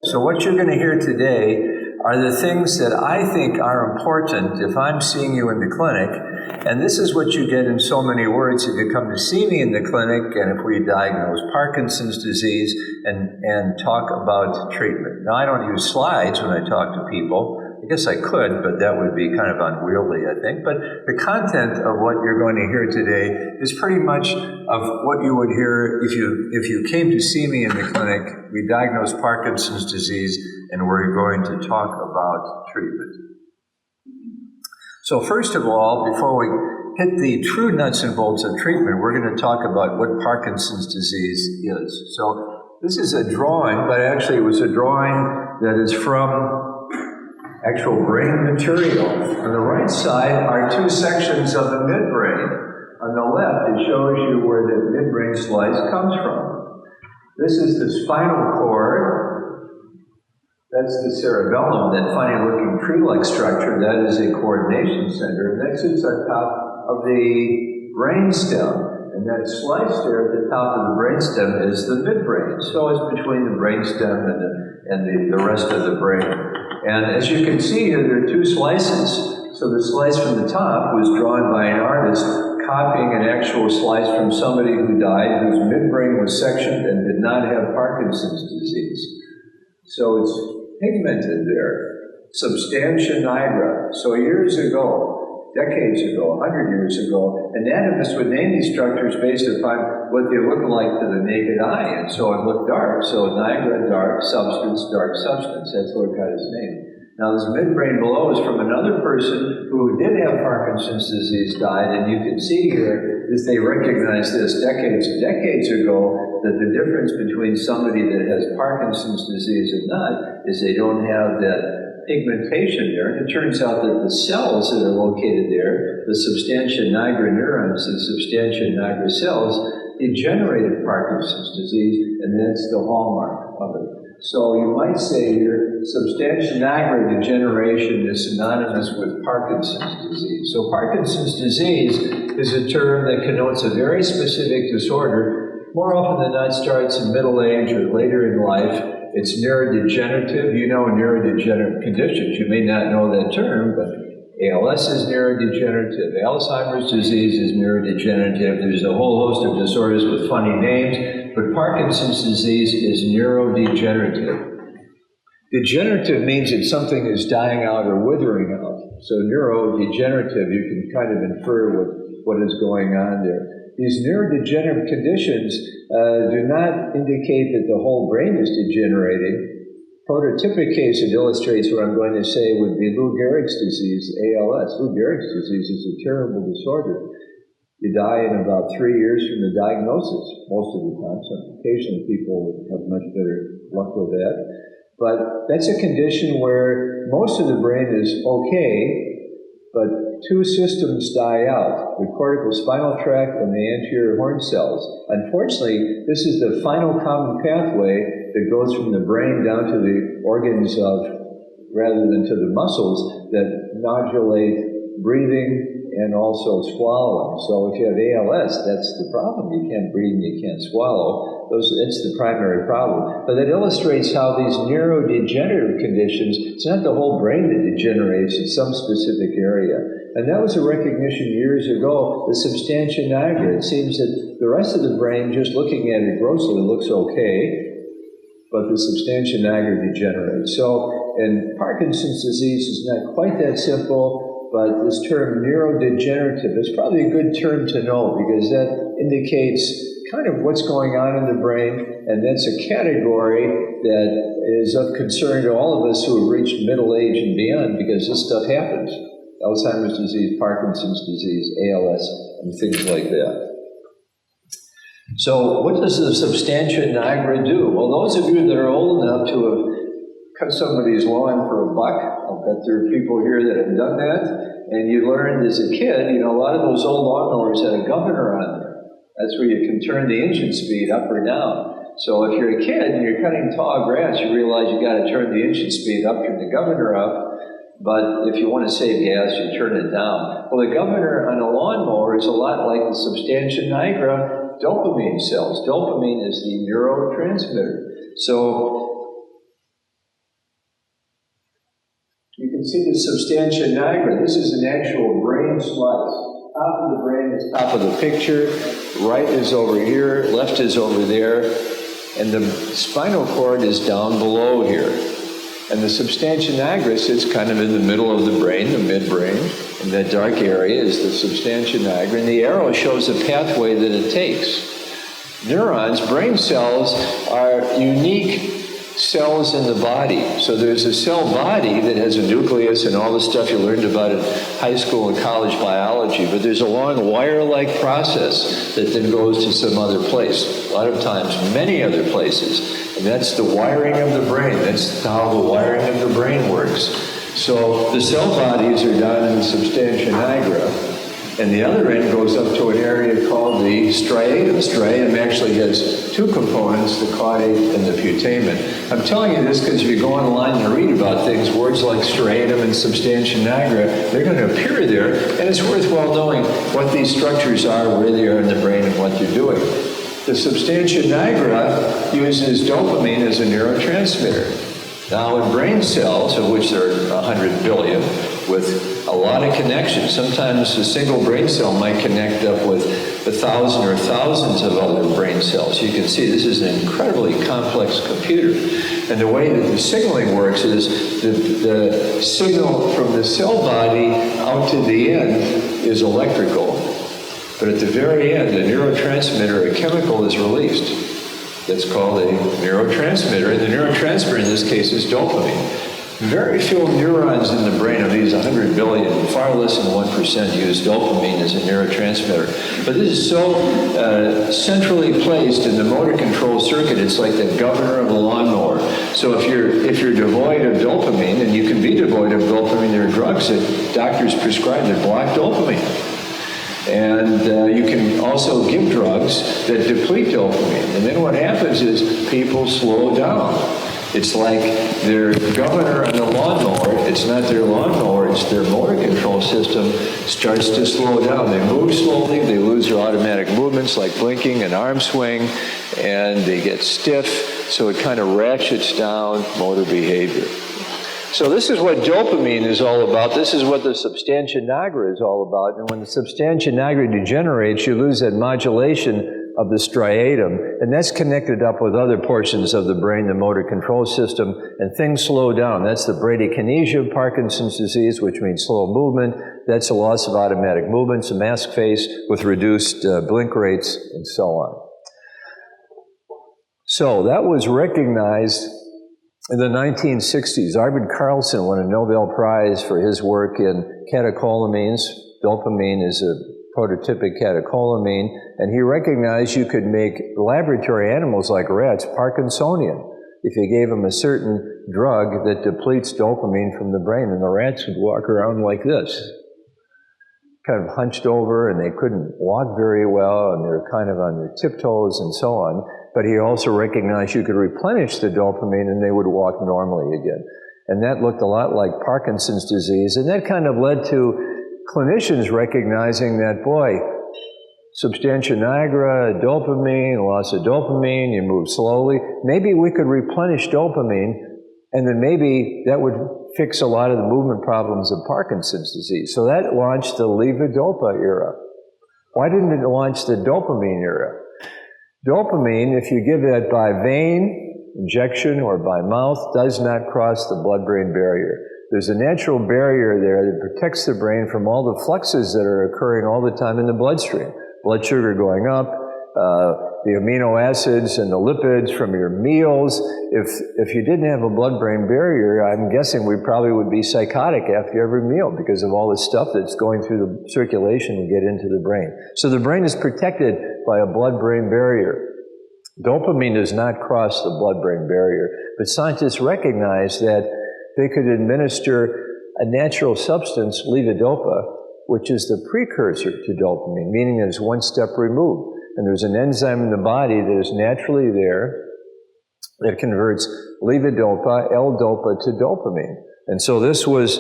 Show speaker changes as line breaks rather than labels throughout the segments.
So what you're going to hear today are the things that I think are important if I'm seeing you in the clinic, and this is what you get in so many words if you come to see me in the clinic and if we diagnose Parkinson's disease and talk about treatment. Now, I don't use slides when I talk to people. I guess I could, but that would be kind of unwieldy, I think. But the content of what you're going to hear today is pretty much of what you would hear if you came to see me in the clinic. We diagnose Parkinson's disease, and we're going to talk about treatment. So first of all, before we hit the true nuts and bolts of treatment, we're going to talk about what Parkinson's disease is. So this is a drawing, but actually it was a drawing that is from actual brain material. On the right side are two sections of the midbrain. On the left, it shows you where the midbrain slice comes from. This is the spinal cord. That's the cerebellum, that funny-looking tree-like structure. That is a coordination center. And that sits on top of the brainstem. And that slice there at the top of the brainstem is the midbrain. So it's between the brainstem and the rest of the brain. And as you can see here, there are two slices. So the slice from the top was drawn by an artist copying an actual slice from somebody who died, whose midbrain was sectioned and did not have Parkinson's disease. So it's pigmented there. Substantia nigra. So years ago, decades ago, 100 years ago, anatomists would name these structures based upon what they look like to the naked eye, and so it looked dark. So nigra, dark substance, that's what it got its name. Now this midbrain below is from another person who did have Parkinson's disease, died, and you can see here that they recognized this decades ago, that the difference between somebody that has Parkinson's disease and not is they don't have that pigmentation there. And it turns out that the cells that are located there, the substantia nigra neurons and substantia nigra cells, degenerated Parkinson's disease, and that's the hallmark of it. So you might say here, substantia nigra degeneration is synonymous with Parkinson's disease. So Parkinson's disease is a term that connotes a very specific disorder. More often than not, starts in middle age or later in life. It's neurodegenerative. You know neurodegenerative conditions. You may not know that term, but ALS is neurodegenerative. Alzheimer's disease is neurodegenerative. There's a whole host of disorders with funny names, but Parkinson's disease is neurodegenerative. Degenerative means that something is dying out or withering out. So neurodegenerative, you can kind of infer what is going on there. These neurodegenerative conditions do not indicate that the whole brain is degenerating. Prototypic case that illustrates what I'm going to say would be Lou Gehrig's disease, ALS. Lou Gehrig's disease is a terrible disorder. You die in about 3 years from the diagnosis, most of the time. So occasionally people have much better luck with that. But that's a condition where most of the brain is okay, but two systems die out, the cortical spinal tract and the anterior horn cells. Unfortunately, this is the final common pathway that goes from the brain down to the organs rather than to the muscles that nodulate breathing and also swallowing. So if you have ALS, that's the problem. You can't breathe and you can't swallow. That's the primary problem. But that illustrates how these neurodegenerative conditions, it's not the whole brain that degenerates, it's some specific area. And that was a recognition years ago, the substantia nigra. It seems that the rest of the brain, just looking at it grossly, looks okay, but the substantia nigra degenerates. So, and Parkinson's disease is not quite that simple, but this term neurodegenerative is probably a good term to know because that indicates kind of what's going on in the brain, and that's a category that is of concern to all of us who have reached middle age and beyond because this stuff happens. Alzheimer's disease, Parkinson's disease, ALS, and things like that. So what does the substantia nigra do? Well, those of you that are old enough to have cut somebody's lawn for $1, I'll bet there are people here that have done that, and you learned as a kid, a lot of those old lawnmowers had a governor on there. That's where you can turn the engine speed up or down. So if you're a kid and you're cutting tall grass, you realize you got to turn the engine speed up, turn the governor up. But if you want to save gas, you turn it down. Well, the governor on a lawnmower is a lot like the substantia nigra dopamine cells. Dopamine is the neurotransmitter. So see the substantia nigra. This is an actual brain slice. Top of the brain is top of the picture, right is over here, left is over there, and the spinal cord is down below here. And the substantia nigra sits kind of in the middle of the brain, the midbrain, and that dark area is the substantia nigra, and the arrow shows the pathway that it takes. Neurons, brain cells, are unique cells in the body. So there's a cell body that has a nucleus and all the stuff you learned about in high school and college biology, but there's a long wire-like process that then goes to some other place, a lot of times many other places, and that's the wiring of the brain. That's how the wiring of the brain works. So the cell bodies are down in the substantia nigra, and the other end goes up to an area called the striatum. Striatum actually has two components, the caudate and the putamen. I'm telling you this because if you go online and read about things, words like striatum and substantia nigra, they're going to appear there, and it's worthwhile knowing what these structures are, where they are in the brain, and what they're doing. The substantia nigra uses dopamine as a neurotransmitter. Now in brain cells, of which there are 100 billion, with a lot of connections, sometimes a single brain cell might connect up with 1,000 or thousands of other brain cells. You can see this is an incredibly complex computer. And the way that the signaling works is the signal from the cell body out to the end is electrical. But at the very end, a neurotransmitter, a chemical is released. That's called a neurotransmitter, and the neurotransmitter in this case is dopamine. Very few neurons in the brain of these 100 billion, far less than 1% use dopamine as a neurotransmitter. But this is so centrally placed in the motor control circuit, it's like the governor of a lawnmower. So if you're devoid of dopamine, and you can be devoid of dopamine, there are drugs that doctors prescribe that block dopamine. And you can also give drugs that deplete dopamine. And then what happens is people slow down. It's like their governor on the lawnmower, it's not their lawnmower, it's their motor control system starts to slow down. They move slowly, they lose their automatic movements like blinking and arm swing, and they get stiff, so it kind of ratchets down motor behavior. So this is what dopamine is all about. This is what the substantia nigra is all about. And when the substantia nigra degenerates, you lose that modulation of the striatum, and that's connected up with other portions of the brain, the motor control system, and things slow down. That's the bradykinesia of Parkinson's disease, which means slow movement. That's a loss of automatic movements, a mask face with reduced blink rates, and so on. So that was recognized in the 1960s. Arvid Carlsson won a Nobel Prize for his work in catecholamines. Dopamine is a prototypic catecholamine, and he recognized you could make laboratory animals like rats Parkinsonian if you gave them a certain drug that depletes dopamine from the brain, and the rats would walk around like this, kind of hunched over, and they couldn't walk very well, and they're kind of on their tiptoes and so on. But he also recognized you could replenish the dopamine and they would walk normally again. And that looked a lot like Parkinson's disease, and that kind of led to clinicians recognizing that, boy, substantia nigra, dopamine, loss of dopamine, you move slowly. Maybe we could replenish dopamine, and then maybe that would fix a lot of the movement problems of Parkinson's disease. So that launched the Levodopa era. Why didn't it launch the dopamine era? Dopamine, if you give that by vein, injection, or by mouth, does not cross the blood-brain barrier. There's a natural barrier there that protects the brain from all the fluxes that are occurring all the time in the bloodstream. Blood sugar going up, the amino acids and the lipids from your meals. If you didn't have a blood-brain barrier, I'm guessing we probably would be psychotic after every meal because of all the stuff that's going through the circulation and get into the brain. So the brain is protected by a blood-brain barrier. Dopamine does not cross the blood-brain barrier, but scientists recognize that they could administer a natural substance, levodopa, which is the precursor to dopamine, meaning it's one step removed. And there's an enzyme in the body that is naturally there that converts levodopa, L-dopa, to dopamine. And so this was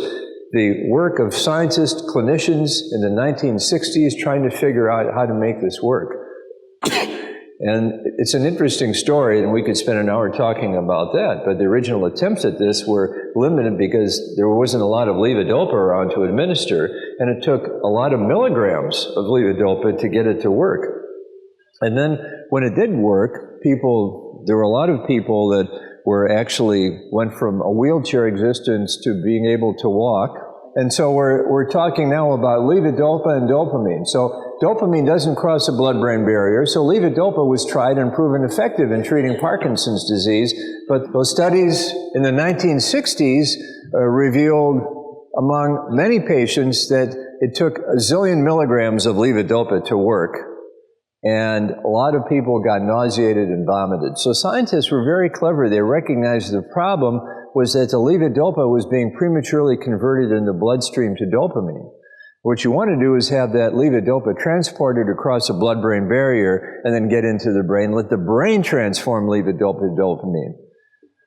the work of scientists, clinicians in the 1960s trying to figure out how to make this work. And it's an interesting story, and we could spend an hour talking about that, but the original attempts at this were limited because there wasn't a lot of levodopa around to administer, and it took a lot of milligrams of levodopa to get it to work. And then when it did work, there were a lot of people that went from a wheelchair existence to being able to walk. And so we're talking now about levodopa and dopamine. So dopamine doesn't cross the blood-brain barrier, so levodopa was tried and proven effective in treating Parkinson's disease, but those studies in the 1960s revealed among many patients that it took a zillion milligrams of levodopa to work, and a lot of people got nauseated and vomited. So scientists were very clever. They recognized the problem was that the levodopa was being prematurely converted in the bloodstream to dopamine. What you want to do is have that levodopa transported across the blood-brain barrier and then get into the brain, let the brain transform levodopa to dopamine.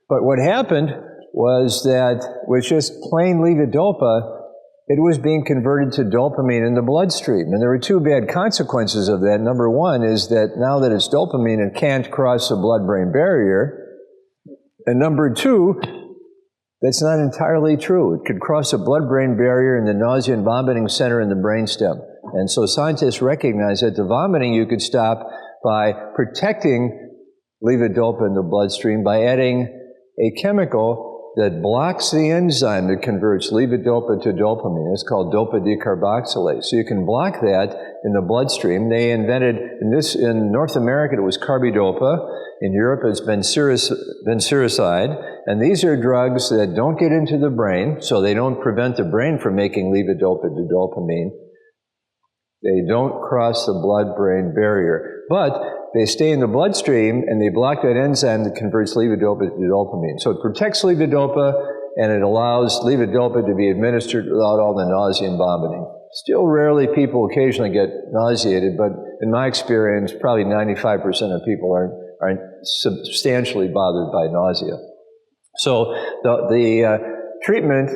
But what happened was that with just plain levodopa, it was being converted to dopamine in the bloodstream. And there were two bad consequences of that. Number one is that now that it's dopamine, it can't cross the blood-brain barrier. And number two, that's not entirely true. It could cross the blood-brain barrier in the nausea and vomiting center in the brainstem. And so scientists recognize that the vomiting you could stop by protecting levodopa in the bloodstream by adding a chemical that blocks the enzyme that converts levodopa to dopamine. It's called dopa decarboxylase. So you can block that in the bloodstream. They invented, in North America, it was Carbidopa. In Europe, it's bensericide. And these are drugs that don't get into the brain, so they don't prevent the brain from making levodopa to dopamine. They don't cross the blood-brain barrier, but they stay in the bloodstream and they block that enzyme that converts levodopa to dopamine. So it protects levodopa and it allows levodopa to be administered without all the nausea and vomiting. Still rarely people occasionally get nauseated, but in my experience, probably 95% of people aren't substantially bothered by nausea. So the treatment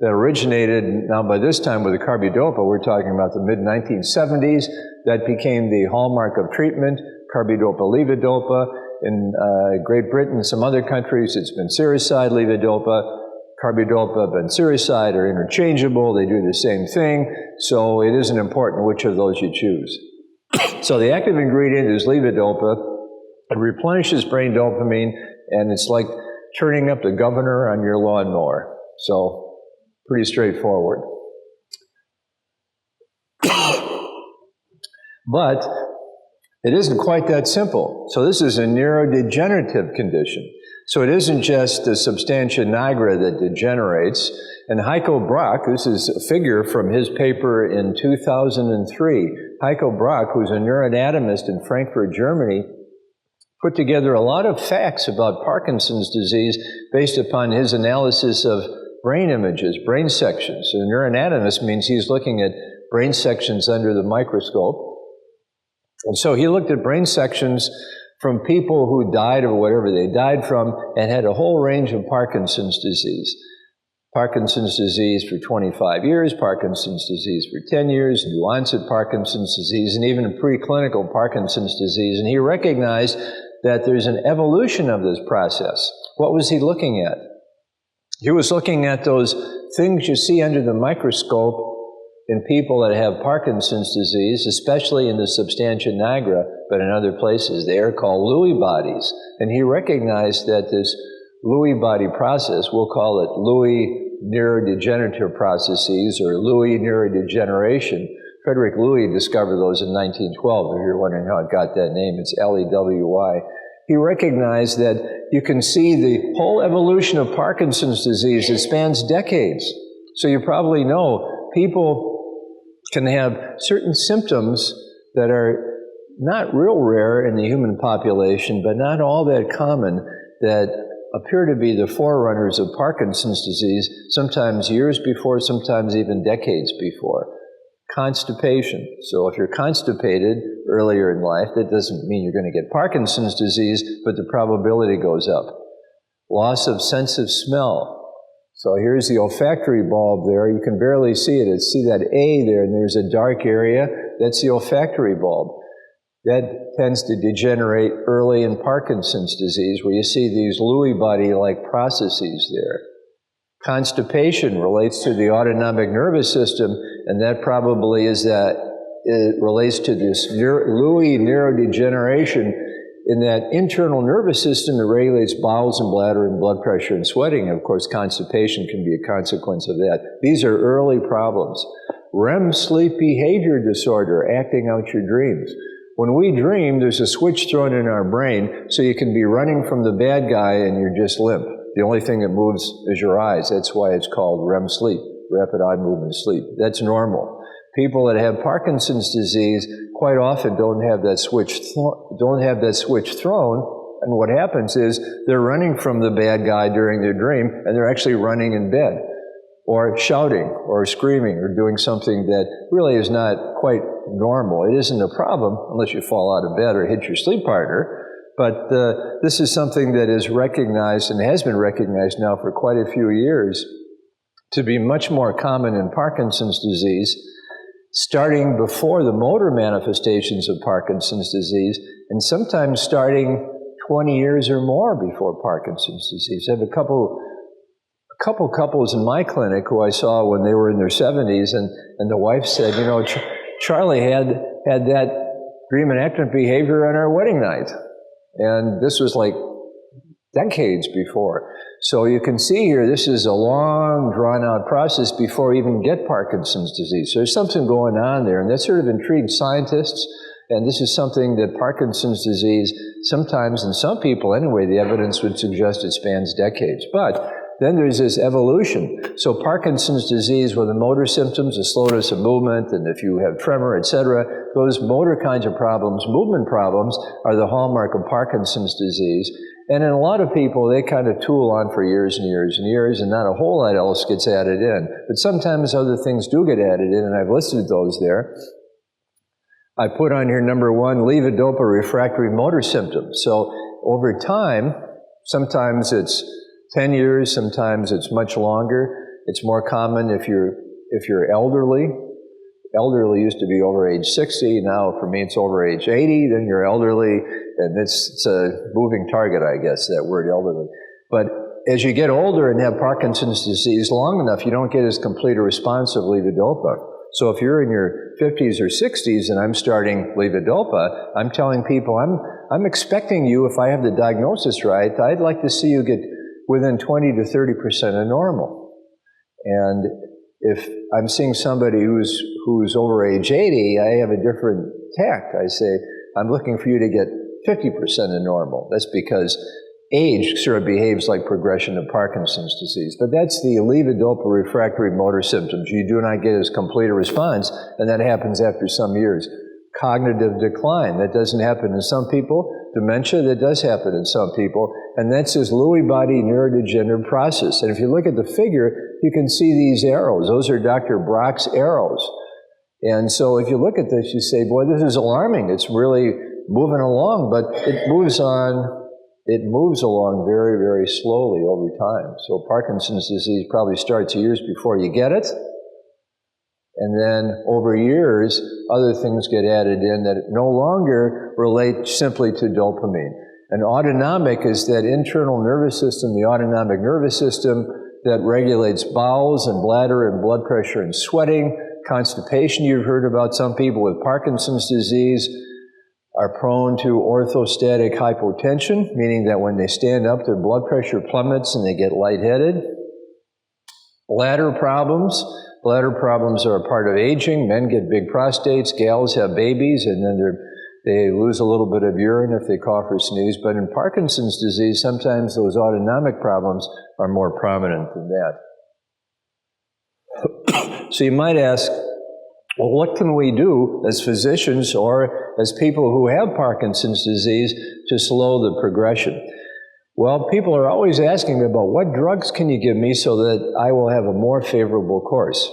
that originated, now by this time with the Carbidopa, we're talking about the mid-1970s, that became the hallmark of treatment, Carbidopa levodopa. In Great Britain and some other countries, it's bensericide levodopa. Carbidopa, bensericide are interchangeable, they do the same thing, so it isn't important which of those you choose. So the active ingredient is levodopa. It replenishes brain dopamine, and it's like turning up the governor on your lawnmower. So, pretty straightforward. But it isn't quite that simple. So this is a neurodegenerative condition. So it isn't just the substantia nigra that degenerates. And Heiko Brack, this is a figure from his paper in 2003. Heiko Brack, who's a neuroanatomist in Frankfurt, Germany, put together a lot of facts about Parkinson's disease based upon his analysis of brain images, brain sections. So a neuroanatomist means he's looking at brain sections under the microscope. And so he looked at brain sections from people who died of whatever they died from and had a whole range of Parkinson's disease. Parkinson's disease for 25 years, Parkinson's disease for 10 years, new onset Parkinson's disease, and even a preclinical Parkinson's disease. And he recognized that there's an evolution of this process. What was he looking at? He was looking at those things you see under the microscope in people that have Parkinson's disease, especially in the substantia nigra, but in other places. They are called Lewy bodies. And he recognized that this Lewy body process, we'll call it Lewy neurodegenerative processes or Lewy neurodegeneration. Frederick Lewy discovered those in 1912. If you're wondering how it got that name, it's L-E-W-Y. He recognized that you can see the whole evolution of Parkinson's disease. It spans decades. So you probably know people can have certain symptoms that are not real rare in the human population, but not all that common, that appear to be the forerunners of Parkinson's disease, sometimes years before, sometimes even decades before. Constipation. So if you're constipated earlier in life, that doesn't mean you're going to get Parkinson's disease, but the probability goes up. Loss of sense of smell. So here's the olfactory bulb there. You can barely see it. See that A there, and there's a dark area. That's the olfactory bulb. that tends to degenerate early in Parkinson's disease, where you see these Lewy body-like processes there. Constipation relates to the autonomic nervous system, and that probably is that it relates to this Lewy neurodegeneration in that internal nervous system that regulates bowels and bladder and blood pressure and sweating. Of course, constipation can be a consequence of that. These are early problems. REM sleep behavior disorder, acting out your dreams. When we dream, there's a switch thrown in our brain, so you can be running from the bad guy and you're just limp. The only thing that moves is your eyes. That's why it's called REM sleep, rapid eye movement sleep. That's normal. People that have Parkinson's disease quite often don't have that switch thrown, and what happens is they're running from the bad guy during their dream, and they're actually running in bed, or shouting, or screaming, or doing something that really is not quite normal. It isn't a problem unless you fall out of bed or hit your sleep partner, but this is something that is recognized and has been recognized now for quite a few years to be much more common in Parkinson's disease, starting before the motor manifestations of Parkinson's disease, and sometimes starting 20 years or more before Parkinson's disease. I have a couple couples in my clinic who I saw when they were in their 70s, and the wife said, you know, Charlie had that dream enactment behavior on our wedding night. And this was like decades before. So you can see here, this is a long, drawn-out process before you even get Parkinson's disease. So there's something going on there, and that sort of intrigued scientists. And this is something that Parkinson's disease, sometimes, in some people anyway, the evidence would suggest it spans decades. But then there's this evolution. So Parkinson's disease with the motor symptoms, the slowness of movement, and if you have tremor, etc., those motor kinds of problems, movement problems, are the hallmark of Parkinson's disease. And in a lot of people, they kind of tool on for years and years and years, and not a whole lot else gets added in. But sometimes other things do get added in, and I've listed those there. I put on here number 1, Levodopa refractory motor symptoms. So over time, sometimes it's 10 years, sometimes it's much longer. It's more common if you're elderly. Elderly used to be over age 60. Now, for me, it's over age 80. Then you're elderly, and it's a moving target, I guess, that word elderly. But as you get older and have Parkinson's disease long enough, you don't get as complete a response of levodopa. So if you're in your 50s or 60s and I'm starting levodopa, I'm telling people, I'm expecting you, if I have the diagnosis right, I'd like to see you get within 20 to 30% of normal. And if I'm seeing somebody who's over age 80, I have a different tact. I say, I'm looking for you to get 50% of normal. That's because age sort of behaves like progression of Parkinson's disease. But that's the levodopa refractory motor symptoms. You do not get as complete a response, and that happens after some years. Cognitive decline, that doesn't happen in some people. Dementia, that does happen in some people. And that's this Lewy body neurodegenerative process. And if you look at the figure, you can see these arrows. Those are Dr. Brock's arrows. And so if you look at this, you say, boy, this is alarming. It's really moving along, but it moves along very, very slowly over time. So Parkinson's disease probably starts years before you get it. And then over years, other things get added in that no longer relate simply to dopamine. And autonomic is that internal nervous system, the autonomic nervous system that regulates bowels and bladder and blood pressure and sweating. Constipation, you've heard about. Some people with Parkinson's disease are prone to orthostatic hypotension, meaning that when they stand up, their blood pressure plummets and they get lightheaded. Bladder problems. Bladder problems are a part of aging. Men get big prostates, gals have babies, and then they lose a little bit of urine if they cough or sneeze. But in Parkinson's disease, sometimes those autonomic problems are more prominent than that. So you might ask, well, what can we do as physicians or as people who have Parkinson's disease to slow the progression? Well, people are always asking me about what drugs can you give me so that I will have a more favorable course.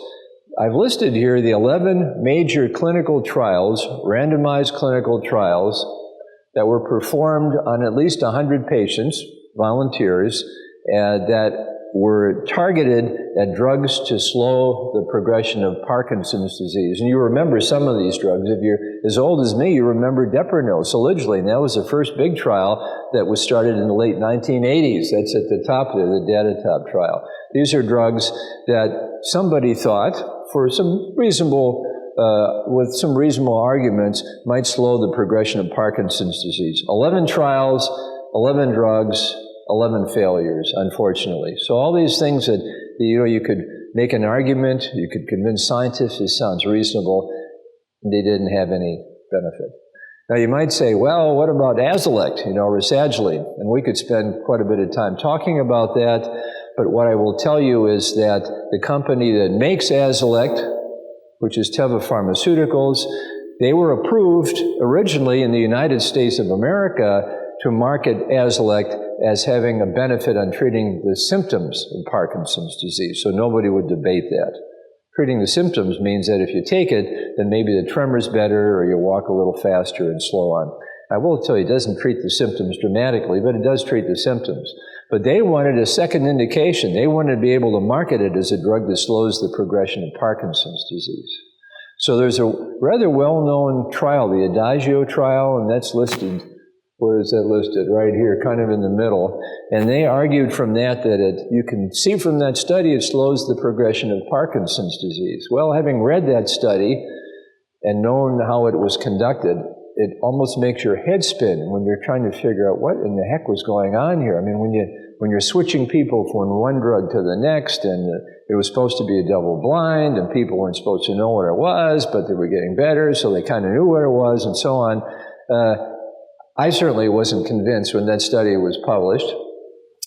I've listed here the 11 major clinical trials, randomized clinical trials, that were performed on at least 100 patients, volunteers, that were targeted at drugs to slow the progression of Parkinson's disease. And you remember some of these drugs. If you're as old as me, you remember Deprenyl, Saligeline. That was the first big trial that was started in the late 1980s. That's at the top there, the DataTop trial. These are drugs that somebody thought, for some reasonable, with some reasonable arguments, might slow the progression of Parkinson's disease. 11 trials, 11 drugs, 11 failures, unfortunately. So all these things that, you could make an argument, you could convince scientists, it sounds reasonable, they didn't have any benefit. Now you might say, well, what about Ahlskog, Rosagiline? And we could spend quite a bit of time talking about that, but what I will tell you is that the company that makes Ahlskog, which is Teva Pharmaceuticals, they were approved originally in the United States of America to market Ahlskog as having a benefit on treating the symptoms of Parkinson's disease, so nobody would debate that. Treating the symptoms means that if you take it, then maybe the tremor's better, or you walk a little faster and slow on. I will tell you, it doesn't treat the symptoms dramatically, but it does treat the symptoms. But they wanted a second indication. They wanted to be able to market it as a drug that slows the progression of Parkinson's disease. So there's a rather well-known trial, the Adagio trial, and that's listed. Where is that listed? Right here, kind of in the middle. And they argued from that you can see from that study it slows the progression of Parkinson's disease. Well, having read that study and known how it was conducted, it almost makes your head spin when you're trying to figure out what in the heck was going on here. I mean, when you're switching people from one drug to the next, and it was supposed to be a double blind, and people weren't supposed to know what it was, but they were getting better, so they kind of knew what it was, and so on. I certainly wasn't convinced when that study was published.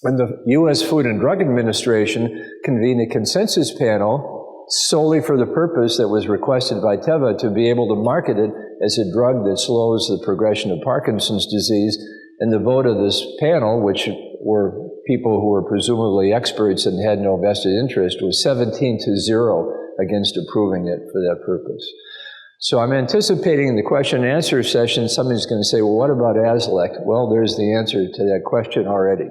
And the U.S. Food and Drug Administration convened a consensus panel solely for the purpose that was requested by Teva to be able to market it as a drug that slows the progression of Parkinson's disease. And the vote of this panel, which were people who were presumably experts and had no vested interest, was 17-0 against approving it for that purpose. So I'm anticipating in the question and answer session, somebody's going to say, well, what about Ahlskog? Well, there's the answer to that question already.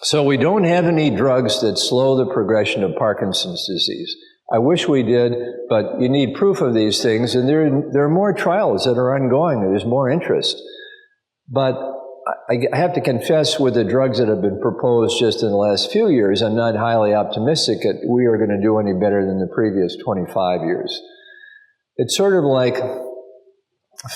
So we don't have any drugs that slow the progression of Parkinson's disease. I wish we did, but you need proof of these things, and there are more trials that are ongoing. There's more interest. But I have to confess, with the drugs that have been proposed just in the last few years, I'm not highly optimistic that we are going to do any better than the previous 25 years. It's sort of like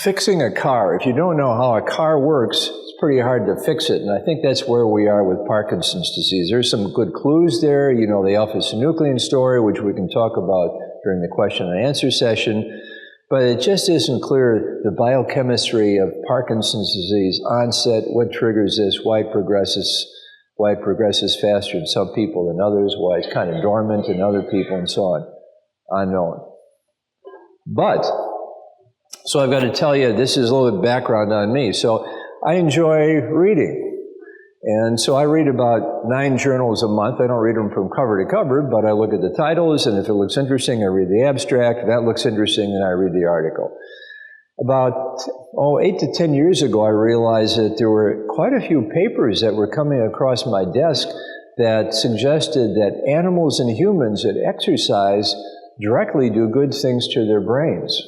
fixing a car. If you don't know how a car works, it's pretty hard to fix it, and I think that's where we are with Parkinson's disease. There's some good clues there, the alpha-synuclein story, which we can talk about during the question and answer session. But it just isn't clear the biochemistry of Parkinson's disease, onset, what triggers this, why it progresses faster in some people than others, why it's kind of dormant in other people, and so on. Unknown. But, so I've got to tell you, this is a little bit of background on me. So I enjoy reading. And so I read about 9 journals a month. I don't read them from cover to cover, but I look at the titles, and if it looks interesting, I read the abstract. If that looks interesting, then I read the article. About 8 to 10 years ago, I realized that there were quite a few papers that were coming across my desk that suggested that animals and humans that exercise directly do good things to their brains.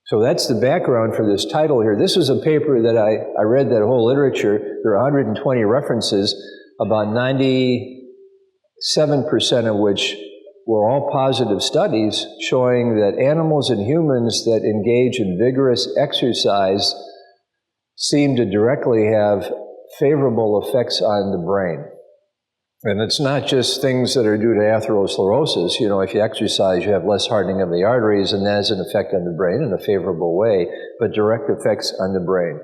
So that's the background for this title here. This was a paper that I read that whole literature. There are 120 references, about 97% of which were all positive studies showing that animals and humans that engage in vigorous exercise seem to directly have favorable effects on the brain. And it's not just things that are due to atherosclerosis. If you exercise, you have less hardening of the arteries, and that has an effect on the brain in a favorable way, but direct effects on the brain.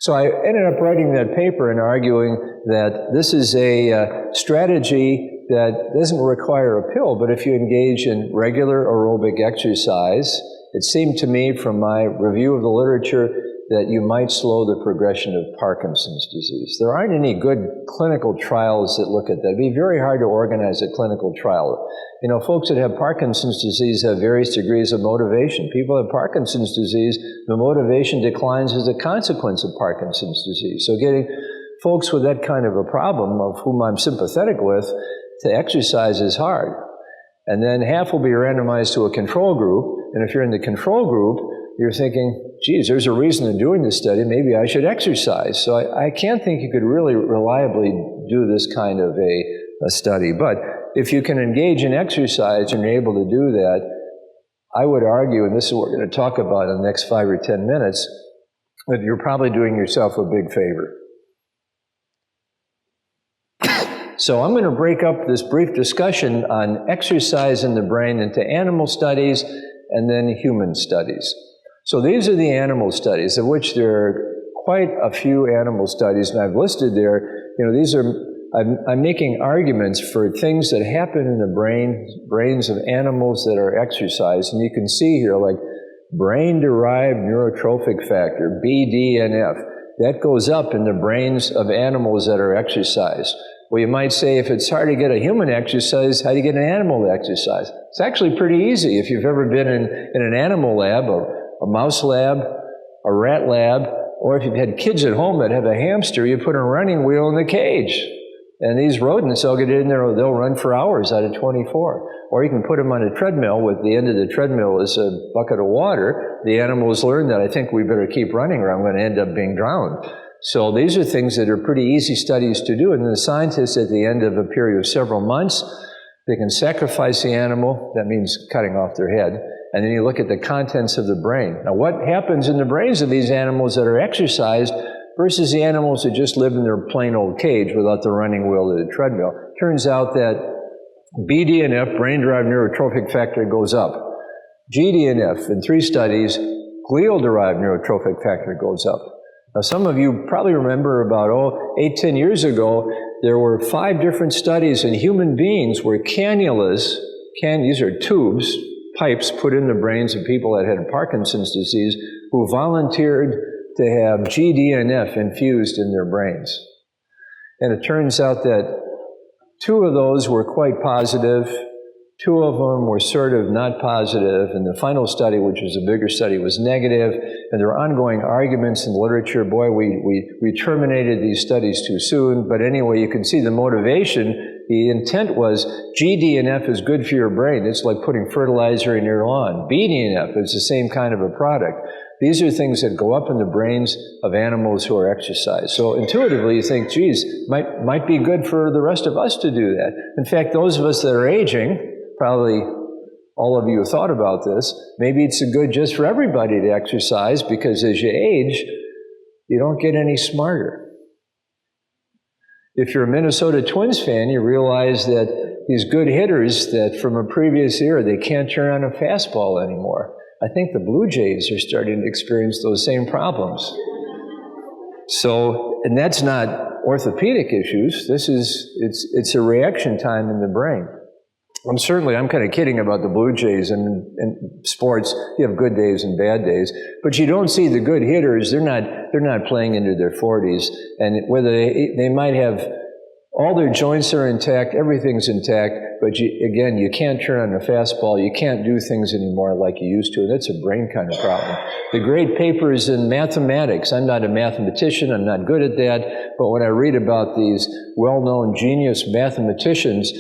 So I ended up writing that paper and arguing that this is a strategy that doesn't require a pill, but if you engage in regular aerobic exercise, it seemed to me from my review of the literature that you might slow the progression of Parkinson's disease. There aren't any good clinical trials that look at that. It'd be very hard to organize a clinical trial. Folks that have Parkinson's disease have various degrees of motivation. People with Parkinson's disease, the motivation declines as a consequence of Parkinson's disease. So getting folks with that kind of a problem, of whom I'm sympathetic with, to exercise is hard. And then half will be randomized to a control group, and if you're in the control group, you're thinking, geez, there's a reason to doing this study, maybe I should exercise. So I can't think you could really reliably do this kind of a study. But if you can engage in exercise and you're able to do that, I would argue, and this is what we're going to talk about in the next 5 or 10 minutes, that you're probably doing yourself a big favor. So I'm going to break up this brief discussion on exercise in the brain into animal studies and then human studies. So these are the animal studies, of which there are quite a few animal studies, and I've listed there, these are, I'm making arguments for things that happen in the brains of animals that are exercised, and you can see here, like brain-derived neurotrophic factor, BDNF, that goes up in the brains of animals that are exercised. Well, you might say, if it's hard to get a human exercise, how do you get an animal to exercise? It's actually pretty easy. If you've ever been in an animal lab, a mouse lab, a rat lab, or if you've had kids at home that have a hamster, you put a running wheel in the cage. And these rodents, they'll get in there, they'll run for hours out of 24. Or you can put them on a treadmill, with the end of the treadmill is a bucket of water. The animals learn that, I think we better keep running or I'm going to end up being drowned. So these are things that are pretty easy studies to do. And the scientists, at the end of a period of several months, they can sacrifice the animal, that means cutting off their head, and then you look at the contents of the brain. Now, what happens in the brains of these animals that are exercised versus the animals that just live in their plain old cage without the running wheel or the treadmill? Turns out that BDNF, brain-derived neurotrophic factor, goes up. GDNF, in 3 studies, glial-derived neurotrophic factor goes up. Now, some of you probably remember about 8-10 years ago, there were 5 different studies in human beings where cannulas, these are tubes, pipes put in the brains of people that had Parkinson's disease, who volunteered to have GDNF infused in their brains. And it turns out that 2 of those were quite positive, 2 of them were sort of not positive, and the final study, which was a bigger study, was negative, and there are ongoing arguments in the literature. Boy, we terminated these studies too soon, but anyway, you can see the motivation. The intent was GDNF is good for your brain. It's like putting fertilizer in your lawn. BDNF is the same kind of a product. These are things that go up in the brains of animals who are exercised. So intuitively, you think, geez, might be good for the rest of us to do that. In fact, those of us that are aging, probably all of you have thought about this, maybe it's good just for everybody to exercise, because as you age, you don't get any smarter. If you're a Minnesota Twins fan, you realize that these good hitters that from a previous era, they can't turn on a fastball anymore. I think the Blue Jays are starting to experience those same problems. So, and that's not orthopedic issues. It's a reaction time in the brain. I'm kind of kidding about the Blue Jays, and in sports, you have good days and bad days, but you don't see the good hitters. They're not playing into their 40s, and whether they might have all their joints are intact, everything's intact, but you can't turn on a fastball, you can't do things anymore like you used to, and that's a brain kind of problem. The great papers in mathematics, I'm not a mathematician, I'm not good at that, but when I read about these well-known genius mathematicians,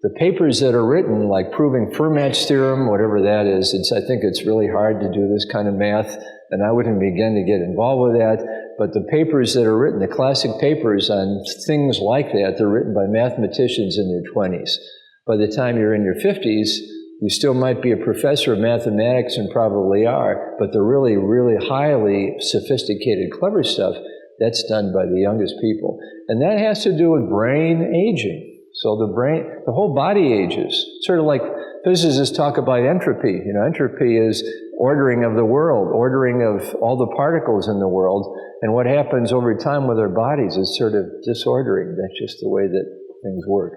the papers that are written, like proving Fermat's theorem, whatever that is, I think it's really hard to do this kind of math, and I wouldn't begin to get involved with that. But the papers that are written, the classic papers on things like that, they're written by mathematicians in their 20s. By the time you're in your 50s, you still might be a professor of mathematics, and probably are, but the really, really highly sophisticated, clever stuff, that's done by the youngest people. And that has to do with brain aging. So the whole body ages. Sort of like physicists talk about entropy. Entropy is ordering of the world, ordering of all the particles in the world. And what happens over time with our bodies is sort of disordering. That's just the way that things work.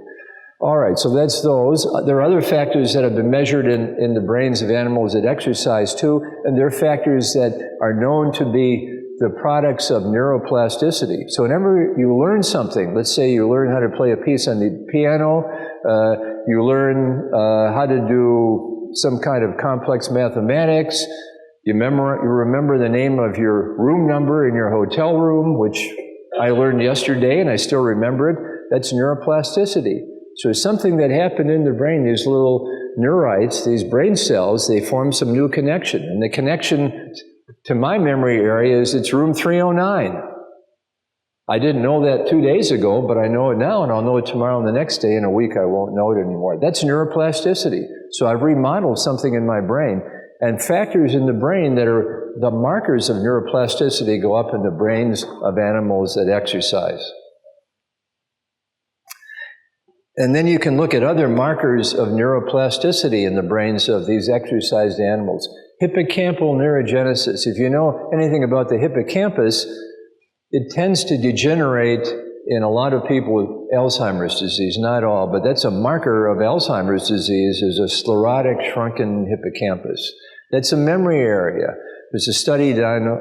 All right, so that's those. There are other factors that have been measured in the brains of animals that exercise too, and they're factors that are known to be the products of neuroplasticity. So whenever you learn something, let's say you learn how to play a piece on the piano, you learn how to do some kind of complex mathematics, you remember the name of your room number in your hotel room, which I learned yesterday, and I still remember it, that's neuroplasticity. So it's something that happened in the brain, these little neurites, these brain cells, they form some new connection. And the connection to my memory area is it's room 309. I didn't know that 2 days ago, but I know it now, and I'll know it tomorrow and the next day. In a week, I won't know it anymore. That's neuroplasticity. So I've remodeled something in my brain, and factors in the brain that are the markers of neuroplasticity go up in the brains of animals that exercise. And then you can look at other markers of neuroplasticity in the brains of these exercised animals. Hippocampal neurogenesis. If you know anything about the hippocampus, it tends to degenerate in a lot of people with Alzheimer's disease, not all, but that's a marker of Alzheimer's disease, is a sclerotic, shrunken hippocampus. That's a memory area. There's a study done,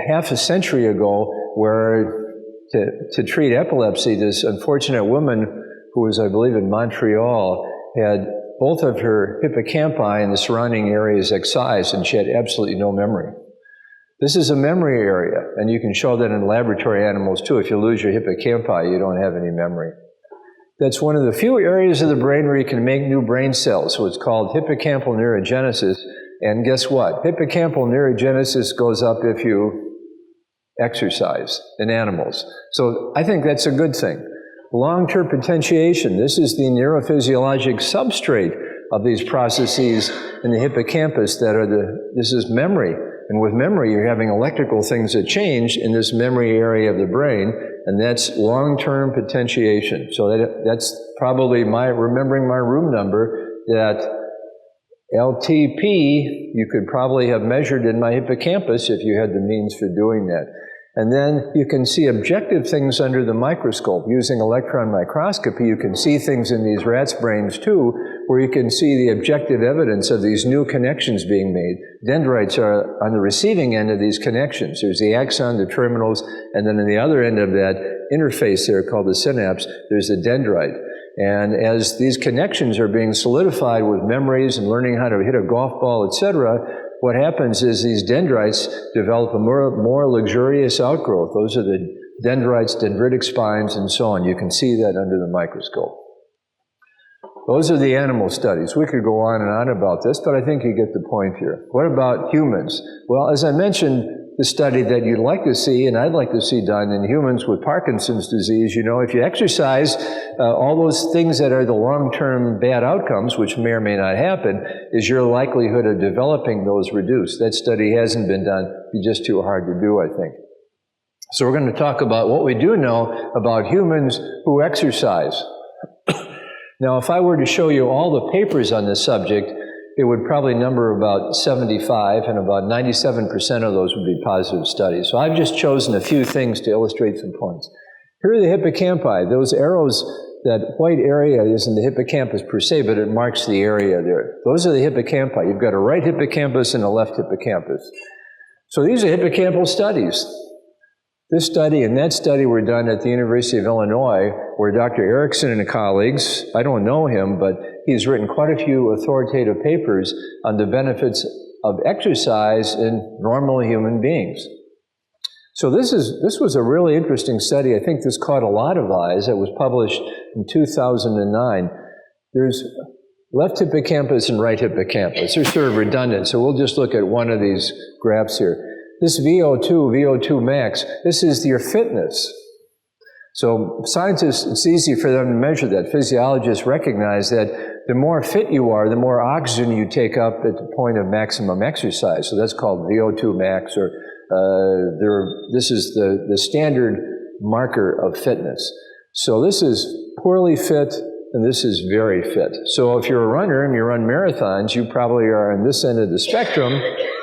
half a century ago, where to treat epilepsy, this unfortunate woman who was, I believe, in Montreal, had both of her hippocampi and the surrounding areas excised, and she had absolutely no memory. This is a memory area, and you can show that in laboratory animals too. If you lose your hippocampi, you don't have any memory. That's one of the few areas of the brain where you can make new brain cells, so it's called hippocampal neurogenesis. And guess what? Hippocampal neurogenesis goes up if you exercise in animals. So I think that's a good thing. Long-term potentiation, this is the neurophysiologic substrate of these processes in the hippocampus that are this is memory. And with memory, you're having electrical things that change in this memory area of the brain, and that's long-term potentiation. So that's probably remembering my room number, that LTP you could probably have measured in my hippocampus if you had the means for doing that. And then you can see objective things under the microscope. Using electron microscopy, you can see things in these rats' brains too, where you can see the objective evidence of these new connections being made. Dendrites are on the receiving end of these connections. There's the axon, the terminals, and then on the other end of that interface there called the synapse, there's the dendrite. And as these connections are being solidified with memories and learning how to hit a golf ball, etc., what happens is these dendrites develop a more luxurious outgrowth. Those are the dendrites, dendritic spines, and so on. You can see that under the microscope. Those are the animal studies. We could go on and on about this, but I think you get the point here. What about humans? Well, as I mentioned, the study that you'd like to see, and I'd like to see done in humans with Parkinson's disease, you know, if you exercise, all those things that are the long-term bad outcomes, which may or may not happen, is your likelihood of developing those reduced. That study hasn't been done. It'd be just too hard to do, I think. So we're going to talk about what we do know about humans who exercise. Now, if I were to show you all the papers on this subject, it would probably number about 75, and about 97% of those would be positive studies. So I've just chosen a few things to illustrate some points. Here are the hippocampi. Those arrows, that white area isn't the hippocampus per se, but it marks the area there. Those are the hippocampi. You've got a right hippocampus and a left hippocampus. So these are hippocampal studies. This study and that study were done at the University of Illinois, where Dr. Erickson and colleagues, I don't know him, but he's written quite a few authoritative papers on the benefits of exercise in normal human beings. So this was a really interesting study. I think this caught a lot of eyes. It was published in 2009. There's left hippocampus and right hippocampus. They're sort of redundant, so we'll just look at one of these graphs here. This VO2 max, this is your fitness. So scientists, it's easy for them to measure that. Physiologists recognize that the more fit you are, the more oxygen you take up at the point of maximum exercise. So that's called VO2 max, or this is the standard marker of fitness. So this is poorly fit, and this is very fit. So if you're a runner and you run marathons, you probably are on this end of the spectrum,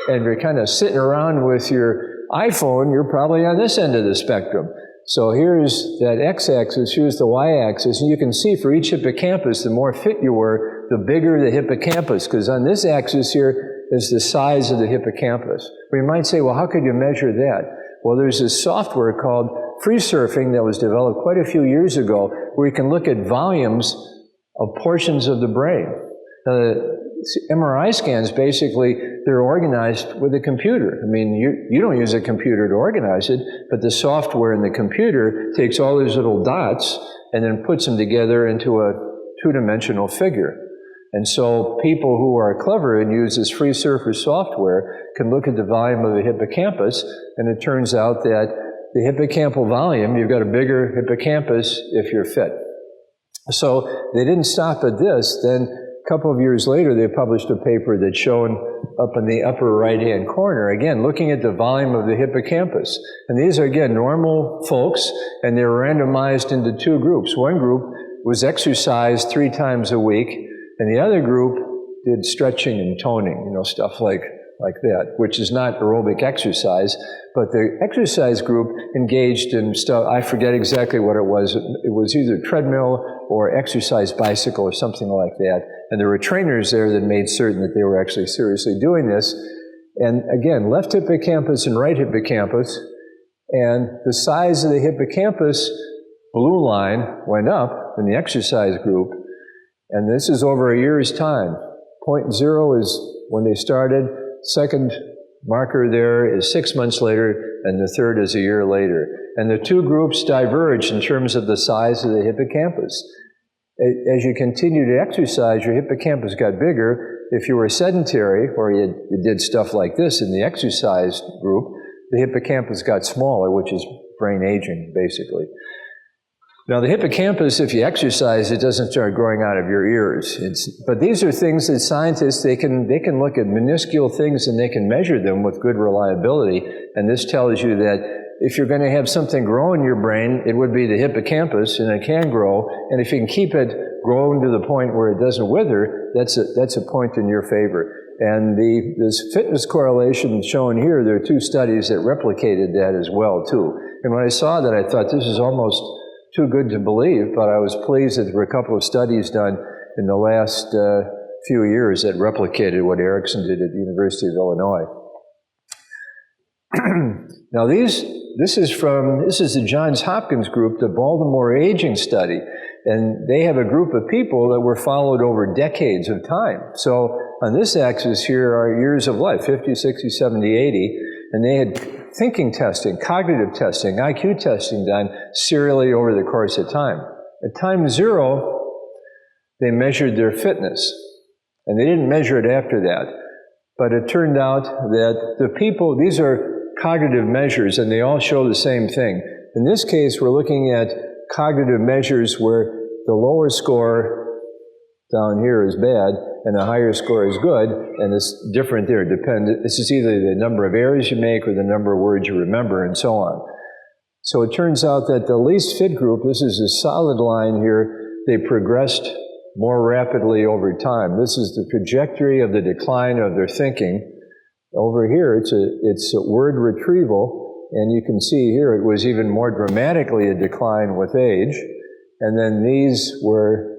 and if you're kind of sitting around with your iPhone, you're probably on this end of the spectrum. So here's that x-axis, here's the y-axis, and you can see for each hippocampus, the more fit you were, the bigger the hippocampus, because on this axis here is the size of the hippocampus. Well, you might say, well, how could you measure that? Well, there's this software called free surfing that was developed quite a few years ago, where you can look at volumes of portions of the brain. MRI scans basically they're organized with a computer. I mean, you don't use a computer to organize it, but the software in the computer takes all these little dots and then puts them together into a two-dimensional figure. And so people who are clever and use this free surface software can look at the volume of the hippocampus, and it turns out that the hippocampal volume, you've got a bigger hippocampus if you're fit. So they didn't stop at this. Then a couple of years later, they published a paper that's shown up in the upper right-hand corner, again, looking at the volume of the hippocampus. And these are, again, normal folks, and they were randomized into two groups. One group was exercised 3 times a week, and the other group did stretching and toning, stuff like that, which is not aerobic exercise. But the exercise group engaged in stuff, I forget exactly what it was. It was either treadmill or exercise bicycle or something like that. And there were trainers there that made certain that they were actually seriously doing this. And again, left hippocampus and right hippocampus. And the size of the hippocampus, blue line, went up in the exercise group. And this is over a year's time. 0.0 is when they started. Second marker there is 6 months later, and the third is a year later. And the two groups diverged in terms of the size of the hippocampus. As you continue to exercise, your hippocampus got bigger. If you were sedentary, or you did stuff like this in the exercise group, the hippocampus got smaller, which is brain aging, basically. Now, the hippocampus, if you exercise, it doesn't start growing out of your ears. But these are things that scientists, they can look at minuscule things and they can measure them with good reliability. And this tells you that if you're going to have something grow in your brain, it would be the hippocampus, and it can grow. And if you can keep it growing to the point where it doesn't wither, that's a point in your favor. And this fitness correlation shown here, there are 2 studies that replicated that as well, too. And when I saw that, I thought this is almost too good to believe, but I was pleased that there were a couple of studies done in the last few years that replicated what Erickson did at the University of Illinois. Now this is the Johns Hopkins group, the Baltimore Aging Study, and they have a group of people that were followed over decades of time. So on this axis here are years of life, 50, 60, 70, 80, and they had thinking testing, cognitive testing, IQ testing done serially over the course of time. At time 0, they measured their fitness, and they didn't measure it after that. But it turned out that the people, these are cognitive measures, and they all show the same thing. In this case, we're looking at cognitive measures where the lower score down here is bad, and the higher score is good, and it's different there. This is either the number of errors you make or the number of words you remember, and so on. So it turns out that the least fit group, this is a solid line here, they progressed more rapidly over time. This is the trajectory of the decline of their thinking. Over here, it's a word retrieval, and you can see here it was even more dramatically a decline with age. And then these were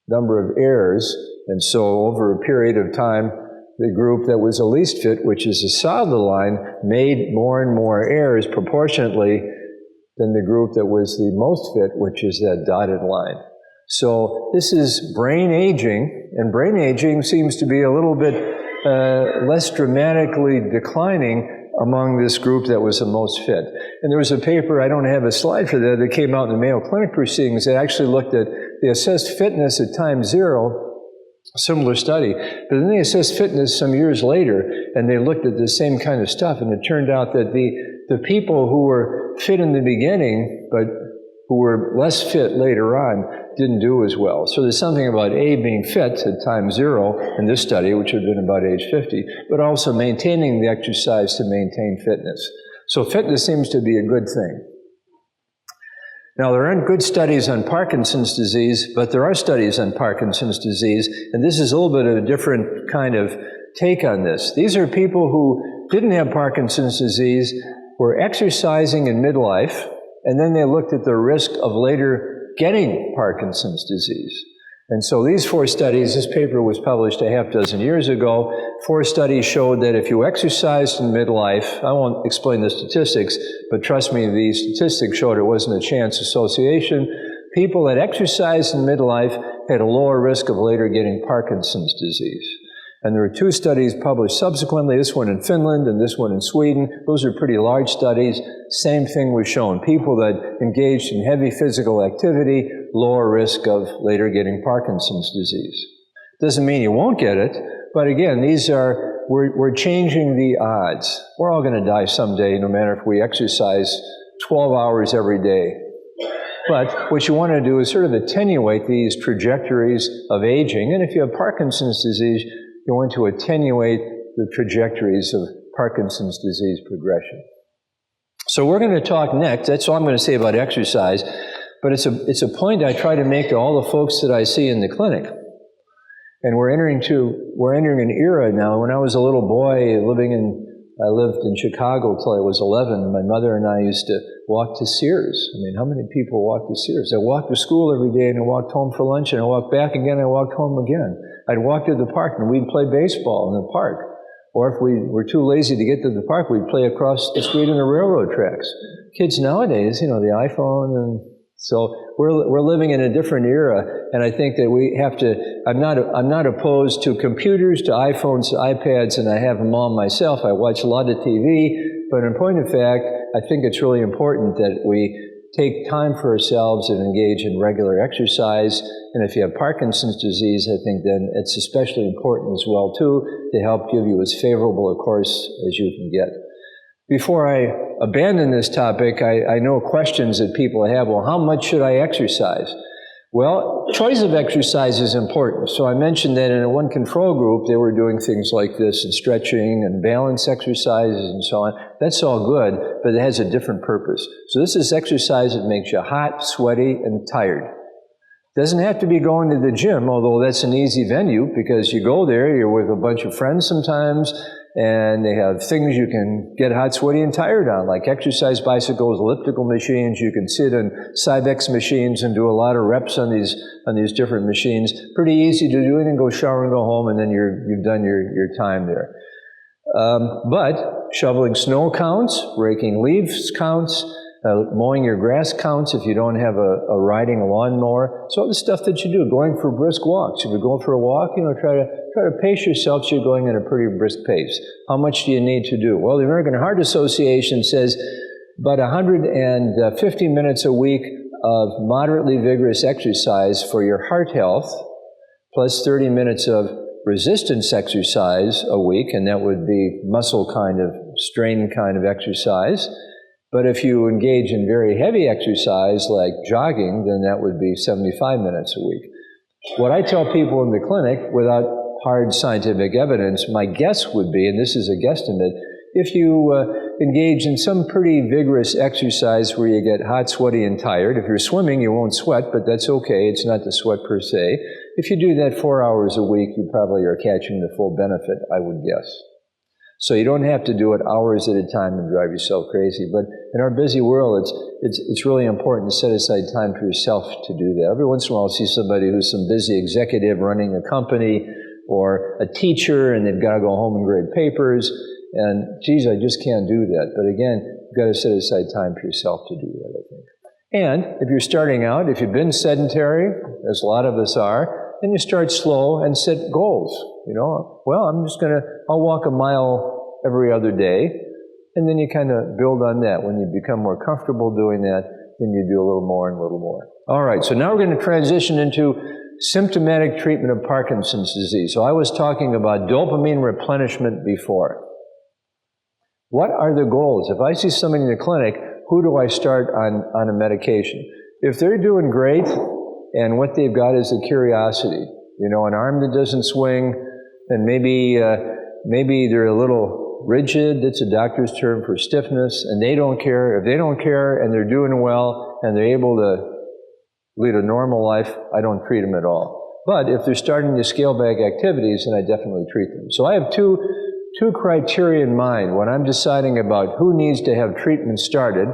number of errors, and so over a period of time, the group that was the least fit, which is a solid line, made more and more errors proportionately than the group that was the most fit, which is that dotted line. So this is brain aging, and brain aging seems to be a little bit less dramatically declining among this group that was the most fit. And there was a paper, I don't have a slide for that came out in the Mayo Clinic proceedings that actually looked at, they assessed fitness at time 0, similar study, but then they assessed fitness some years later, and they looked at the same kind of stuff, and it turned out that the people who were fit in the beginning, but who were less fit later on, didn't do as well. So there's something about A, being fit at time 0 in this study, which would have been about age 50, but also maintaining the exercise to maintain fitness. So fitness seems to be a good thing. Now, there aren't good studies on Parkinson's disease, but there are studies on Parkinson's disease, and this is a little bit of a different kind of take on this. These are people who didn't have Parkinson's disease, were exercising in midlife, and then they looked at the risk of later getting Parkinson's disease. And so these 4 studies, this paper was published a half dozen years ago. 4 studies showed that if you exercised in midlife, I won't explain the statistics, but trust me, the statistics showed it wasn't a chance association. People that exercised in midlife had a lower risk of later getting Parkinson's disease. And there were 2 studies published subsequently, this one in Finland and this one in Sweden. Those are pretty large studies. Same thing was shown. People that engaged in heavy physical activity, lower risk of later getting Parkinson's disease. Doesn't mean you won't get it, but again, we're changing the odds. We're all going to die someday, no matter if we exercise 12 hours every day. But what you want to do is sort of attenuate these trajectories of aging, and if you have Parkinson's disease, you want to attenuate the trajectories of Parkinson's disease progression. So we're going to talk next, that's all I'm going to say about exercise, but it's a point I try to make to all the folks that I see in the clinic. And we're entering an era now. When I was a little boy I lived in Chicago till I was 11. My mother and I used to walk to Sears. I mean, how many people walk to Sears? I walked to school every day, and I walked home for lunch, and I walked back again, and I walked home again. I'd walk to the park, and we'd play baseball in the park. Or if we were too lazy to get to the park, we'd play across the street on the railroad tracks. Kids nowadays, the iPhone, and so we're living in a different era, and I think that we have to, I'm not opposed to computers, to iPhones, to iPads, and I have them all myself. I watch a lot of TV, but in point of fact, I think it's really important that we take time for ourselves and engage in regular exercise. And if you have Parkinson's disease, I think then it's especially important as well, too, to help give you as favorable a course as you can get. Before I abandon this topic, I know questions that people have. Well, how much should I exercise? Well, choice of exercise is important. So I mentioned that in one control group, they were doing things like this and stretching and balance exercises and so on. That's all good, but it has a different purpose. So this is exercise that makes you hot, sweaty, and tired. Doesn't have to be going to the gym, although that's an easy venue because you go there, you're with a bunch of friends sometimes, and they have things you can get hot, sweaty, and tired on, like exercise bicycles, elliptical machines. You can sit on Cybex machines and do a lot of reps on these different machines. Pretty easy to do, and then go shower and go home, and then you've done your time there. But shoveling snow counts, raking leaves counts, mowing your grass counts if you don't have a riding lawnmower. So the stuff that you do, going for brisk walks. If you're going for a walk, try to pace yourself so you're going at a pretty brisk pace. How much do you need to do? Well, the American Heart Association says about 150 minutes a week of moderately vigorous exercise for your heart health, plus 30 minutes of resistance exercise a week, and that would be muscle kind of, strain kind of exercise. But if you engage in very heavy exercise like jogging, then that would be 75 minutes a week. What I tell people in the clinic, without hard scientific evidence, my guess would be, and this is a guesstimate, if you engage in some pretty vigorous exercise where you get hot, sweaty, and tired. If you're swimming, you won't sweat, but that's okay. It's not the sweat per se. If you do that 4 hours a week, you probably are catching the full benefit, I would guess. So you don't have to do it hours at a time and drive yourself crazy. But in our busy world, it's really important to set aside time for yourself to do that. Every once in a while, I'll see somebody who's some busy executive running a company or a teacher, and they've got to go home and grade papers. And, geez, I just can't do that. But again, you've got to set aside time for yourself to do that, I think. And if you're starting out, if you've been sedentary, as a lot of us are, then you start slow and set goals. Well, I'll walk a mile every other day, and then you kind of build on that. When you become more comfortable doing that, then you do a little more and a little more. All right, so now we're going to transition into symptomatic treatment of Parkinson's disease. So I was talking about dopamine replenishment before. What are the goals? If I see somebody in the clinic, who do I start on a medication? If they're doing great, and what they've got is a curiosity, an arm that doesn't swing, and maybe they're a little rigid, that's a doctor's term for stiffness, and they don't care. If they don't care and they're doing well and they're able to lead a normal life, I don't treat them at all. But if they're starting to scale back activities, then I definitely treat them. So I have two criteria in mind when I'm deciding about who needs to have treatment started.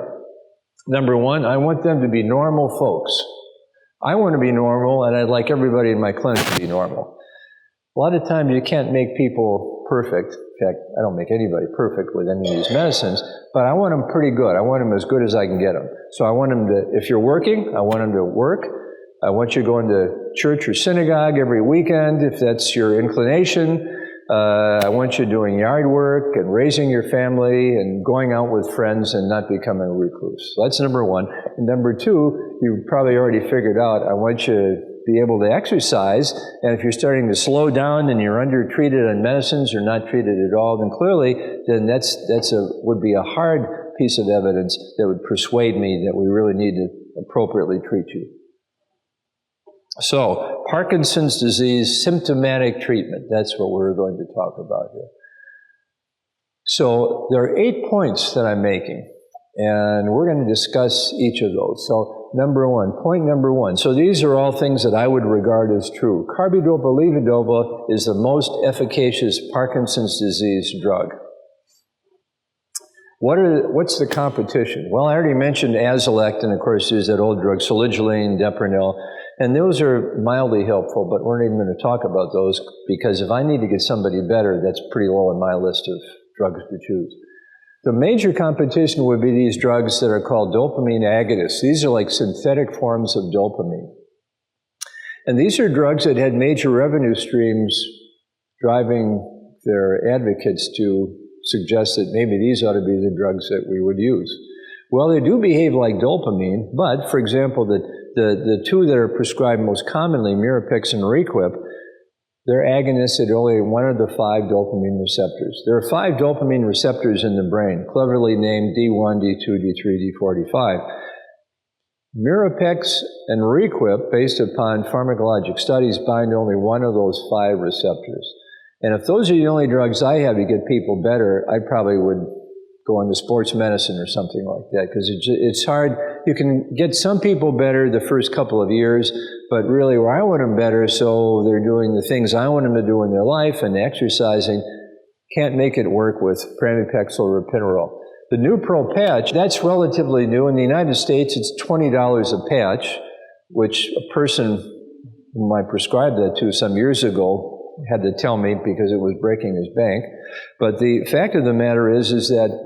Number one, I want them to be normal folks. I want to be normal, and I'd like everybody in my clinic to be normal. A lot of times you can't make people perfect. In fact, I don't make anybody perfect with any of these medicines, but I want them pretty good. I want them as good as I can get them. So I want them to, if you're working, I want them to work. I want you going to church or synagogue every weekend, if that's your inclination. I want you doing yard work and raising your family and going out with friends and not becoming a recluse. So that's number one. And number two, you probably already figured out, I want you to be able to exercise, and if you're starting to slow down and you're under-treated on medicines or not treated at all, then clearly, then would be a hard piece of evidence that would persuade me that we really need to appropriately treat you. So, Parkinson's disease symptomatic treatment, that's what we're going to talk about here. So, there are 8 points that I'm making, and we're going to discuss each of those. So, point number one. So these are all things that I would regard as true. Carbidopa levodopa is the most efficacious Parkinson's disease drug. What's the competition? Well, I already mentioned Ahlskog, and of course there's that old drug, Saligeline, Depronil, and those are mildly helpful, but we're not even going to talk about those, because if I need to get somebody better, that's pretty low on my list of drugs to choose. The major competition would be these drugs that are called dopamine agonists. These are like synthetic forms of dopamine. And these are drugs that had major revenue streams driving their advocates to suggest that maybe these ought to be the drugs that we would use. Well, they do behave like dopamine, but, for example, the two that are prescribed most commonly, Mirapex and Requip, they're agonists at only one of the 5 dopamine receptors. There are 5 dopamine receptors in the brain, cleverly named D1, D2, D3, D4, D5. Mirapex and Requip, based upon pharmacologic studies, bind only one of those 5 receptors. And if those are the only drugs I have to get people better, I probably would go into sports medicine or something like that, because it's hard. You can get some people better the first couple of years, but really where I want them better, so they're doing the things I want them to do in their life and exercising, can't make it work with pramipexole or ropinirole. The Nupro patch, that's relatively new. In the United States, it's $20 a patch, which a person whom I prescribed that to some years ago had to tell me because it was breaking his bank. But the fact of the matter is that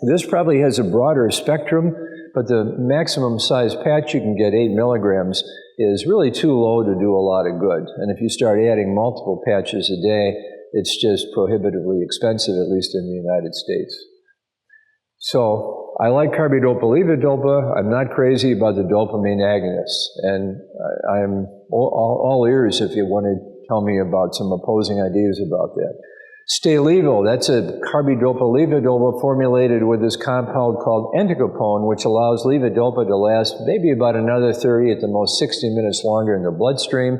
this probably has a broader spectrum, but the maximum size patch you can get, 8 milligrams, is really too low to do a lot of good. And if you start adding multiple patches a day, it's just prohibitively expensive, at least in the United States. So I like Carbidopa levodopa. I'm not crazy about the dopamine agonists. And I'm all ears if you want to tell me about some opposing ideas about that. Stalevo, that's a Carbidopa levodopa formulated with this compound called entacapone, which allows levodopa to last maybe about another 30, at the most 60 minutes longer in the bloodstream.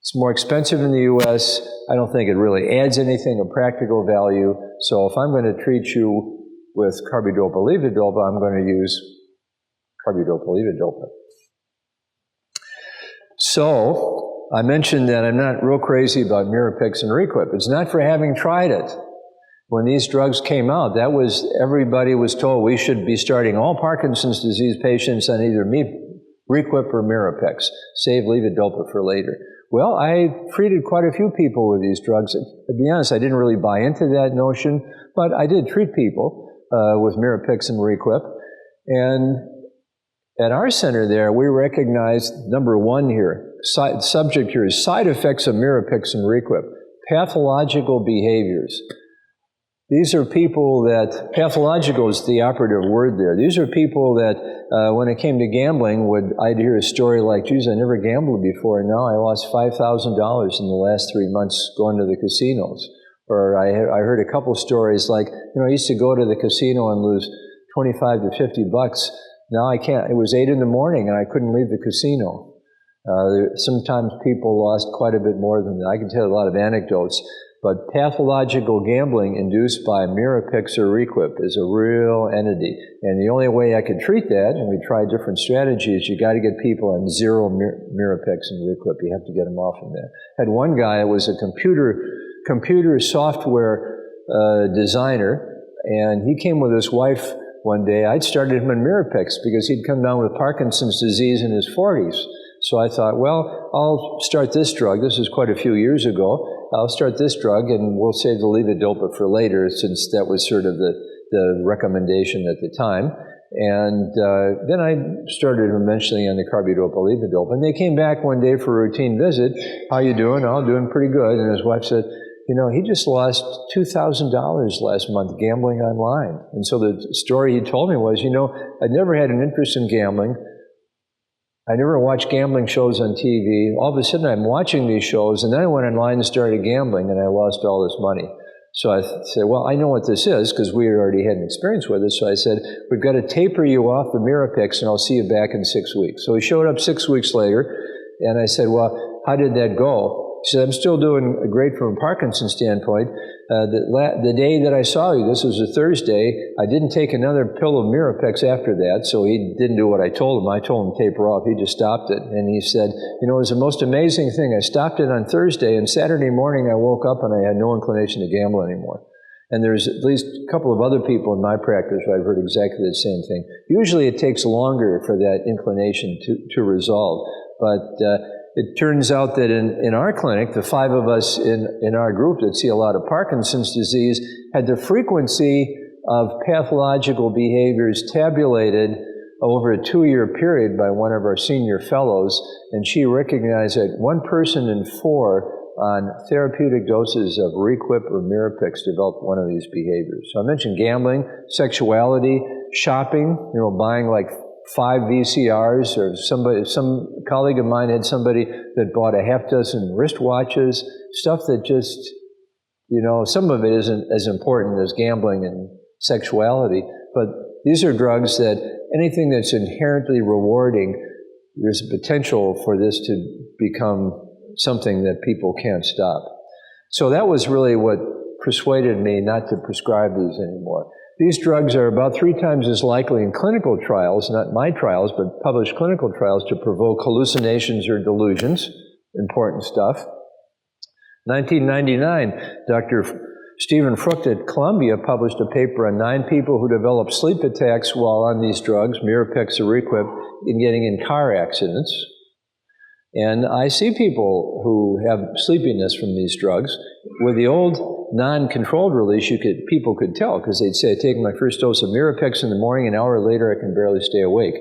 It's more expensive in the U.S. I don't think it really adds anything of practical value. So if I'm going to treat you with Carbidopa levodopa, I'm going to use Carbidopa levodopa. So I mentioned that I'm not real crazy about Mirapex and Requip. It's not for having tried it. When these drugs came out, everybody was told we should be starting all Parkinson's disease patients on either Requip or Mirapex. Save levodopa for later. Well, I treated quite a few people with these drugs. To be honest, I didn't really buy into that notion, but I did treat people with Mirapex and Requip. And at our center there, we recognized, number one here, subject here is side effects of Mirapex and Requip, pathological behaviors. These are people that, pathological is the operative word there. These are people that, when it came to gambling, I'd hear a story like, geez, I never gambled before, and now I lost $5,000 in the last 3 months going to the casinos. Or I heard a couple stories like, I used to go to the casino and lose 25 to 50 bucks. Now I can't. It was 8 in the morning and I couldn't leave the casino. Sometimes people lost quite a bit more than that. I can tell a lot of anecdotes. But pathological gambling induced by Mirapex or Requip is a real entity. And the only way I could treat that, and we tried different strategies, you got to get people on zero Mirapex and Requip. You have to get them off of that. I had one guy who was a computer software designer, and he came with his wife one day. I'd started him on Mirapex because he'd come down with Parkinson's disease in his 40s. So I thought, well, I'll start this drug. This is quite a few years ago. I'll start this drug, and we'll save the levodopa for later, since that was sort of the recommendation at the time. And then I started eventually on the Carbidopa levodopa. And they came back one day for a routine visit. How you doing? Oh, doing pretty good. And his wife said, he just lost $2,000 last month gambling online. And so the story he told me was, I'd never had an interest in gambling. I never watched gambling shows on TV. All of a sudden, I'm watching these shows, and then I went online and started gambling, and I lost all this money. So I said, well, I know what this is, because we already had an experience with it. So I said, we've got to taper you off the Mirapex, and I'll see you back in 6 weeks. So he showed up 6 weeks later, and I said, well, how did that go? He said, I'm still doing great from a Parkinson standpoint. The day that I saw you, this was a Thursday, I didn't take another pill of Mirapex after that, so he didn't do what I told him. I told him to taper off. He just stopped it. And he said, it was the most amazing thing. I stopped it on Thursday, and Saturday morning I woke up and I had no inclination to gamble anymore. And there's at least a couple of other people in my practice where I've heard exactly the same thing. Usually it takes longer for that inclination to resolve, but it turns out that in our clinic, the 5 of us in our group that see a lot of Parkinson's disease had the frequency of pathological behaviors tabulated over a 2-year period by one of our senior fellows, and she recognized that 1 person in 4 on therapeutic doses of Requip or Mirapex developed one of these behaviors. So I mentioned gambling, sexuality, shopping, buying like 5 VCRs, or some colleague of mine had somebody that bought a half dozen wristwatches, stuff that just, some of it isn't as important as gambling and sexuality, but these are drugs that anything that's inherently rewarding, there's a potential for this to become something that people can't stop. So that was really what persuaded me not to prescribe these anymore. These drugs are about 3 times as likely in clinical trials, not my trials, but published clinical trials, to provoke hallucinations or delusions. Important stuff. 1999, Dr. Stephen Frucht at Columbia published a paper on 9 people who developed sleep attacks while on these drugs, Mirapex or Requip, in getting in car accidents. And I see people who have sleepiness from these drugs. With the old non-controlled release, people could tell, because they'd say, I take my first dose of Mirapex in the morning, an hour later I can barely stay awake.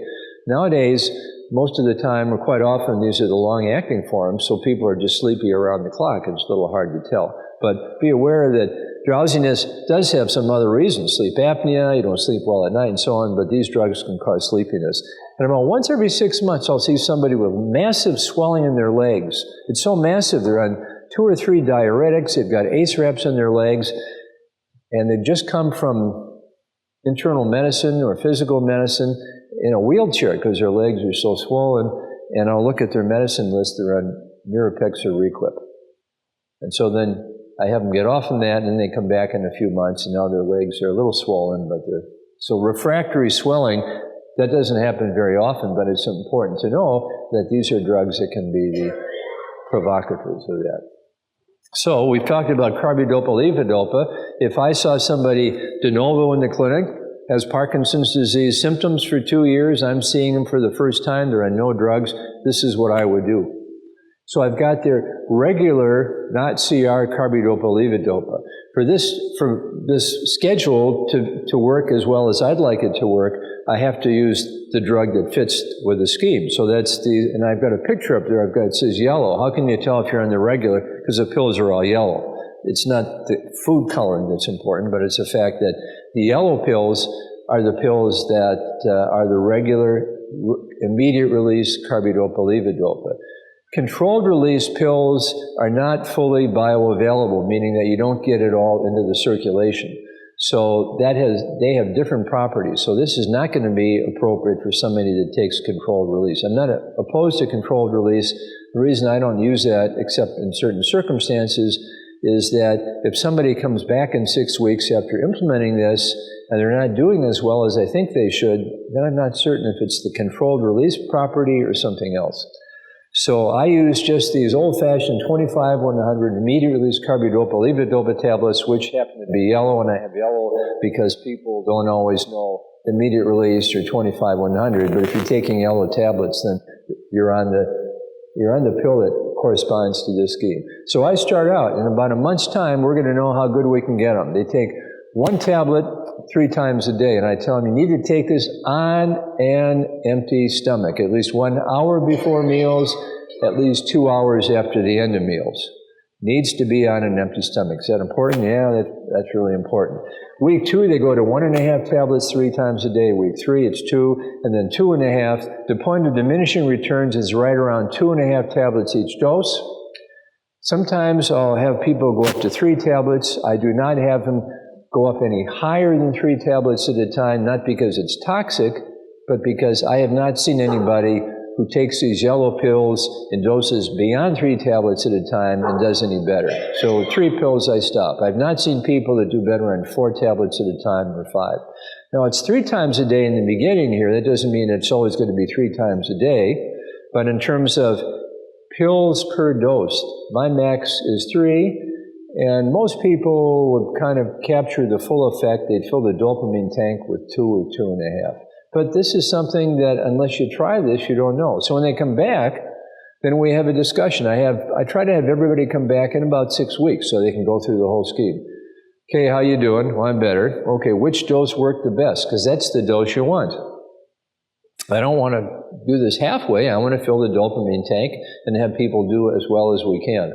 Nowadays, most of the time, or quite often, these are the long-acting forms, so people are just sleepy around the clock. It's a little hard to tell. But be aware that drowsiness does have some other reasons. Sleep apnea, you don't sleep well at night, and so on, but these drugs can cause sleepiness. And about once every 6 months, I'll see somebody with massive swelling in their legs. It's so massive, they're on 2 or 3 diuretics, they've got ACE wraps in their legs, and they've just come from internal medicine or physical medicine in a wheelchair because their legs are so swollen, and I'll look at their medicine list, they're on Mirapex or Requip. And so then I have them get off of that, and then they come back in a few months, and now their legs are a little swollen, but they're... So refractory swelling, that doesn't happen very often, but it's important to know that these are drugs that can be the provocateurs of that. So we've talked about Carbidopa, Levodopa. If I saw somebody de novo in the clinic, has Parkinson's disease symptoms for 2 years, I'm seeing them for the first time, they're on no drugs, this is what I would do. So I've got their regular, not CR, Carbidopa, Levodopa. For this schedule to work as well as I'd like it to work, I have to use the drug that fits with the scheme. So that's and I've got a picture up there, it says yellow. How can you tell if you're on the regular? Because the pills are all yellow. It's not the food coloring that's important, but it's the fact that the yellow pills are the pills that are the regular, immediate release Carbidopa, Levodopa. Controlled release pills are not fully bioavailable, meaning that you don't get it all into the circulation. So they have different properties. So this is not going to be appropriate for somebody that takes controlled release. I'm not opposed to controlled release. The reason I don't use that, except in certain circumstances, is that if somebody comes back in 6 weeks after implementing this, and they're not doing as well as I think they should, then I'm not certain if it's the controlled release property or something else. So I use just these old-fashioned 25-100 immediate release Carbidopa, Levodopa tablets, which happen to be yellow, and I have yellow because people don't always know immediate release or 25-100. But if you're taking yellow tablets, then you're on the pill that corresponds to this scheme. So I start out, in about a month's time, we're going to know how good we can get them. They take 1 tablet 3 times a day, and I tell them you need to take this on an empty stomach, at least 1 hour before meals, at least 2 hours after the end of meals. Needs to be on an empty stomach. Is that important? Yeah, that's really important. Week 2, they go to 1.5 tablets 3 times a day. Week 3, it's 2, and then 2.5. The point of diminishing returns is right around 2.5 tablets each dose. Sometimes I'll have people go up to 3 tablets. I do not have them go up any higher than 3 tablets at a time, not because it's toxic, but because I have not seen anybody who takes these yellow pills in doses beyond 3 tablets at a time and does any better. So 3 pills, I stop. I've not seen people that do better on 4 tablets at a time or 5. Now, it's 3 times a day in the beginning here. That doesn't mean it's always going to be 3 times a day. But in terms of pills per dose, my max is 3. And most people would kind of capture the full effect. They'd fill the dopamine tank with 2 or 2.5. But this is something that unless you try this, you don't know. So when they come back, then we have a discussion. I try to have everybody come back in about 6 weeks so they can go through the whole scheme. Okay, how you doing? Well, I'm better. Okay, which dose worked the best? Because that's the dose you want. I don't want to do this halfway. I want to fill the dopamine tank and have people do as well as we can.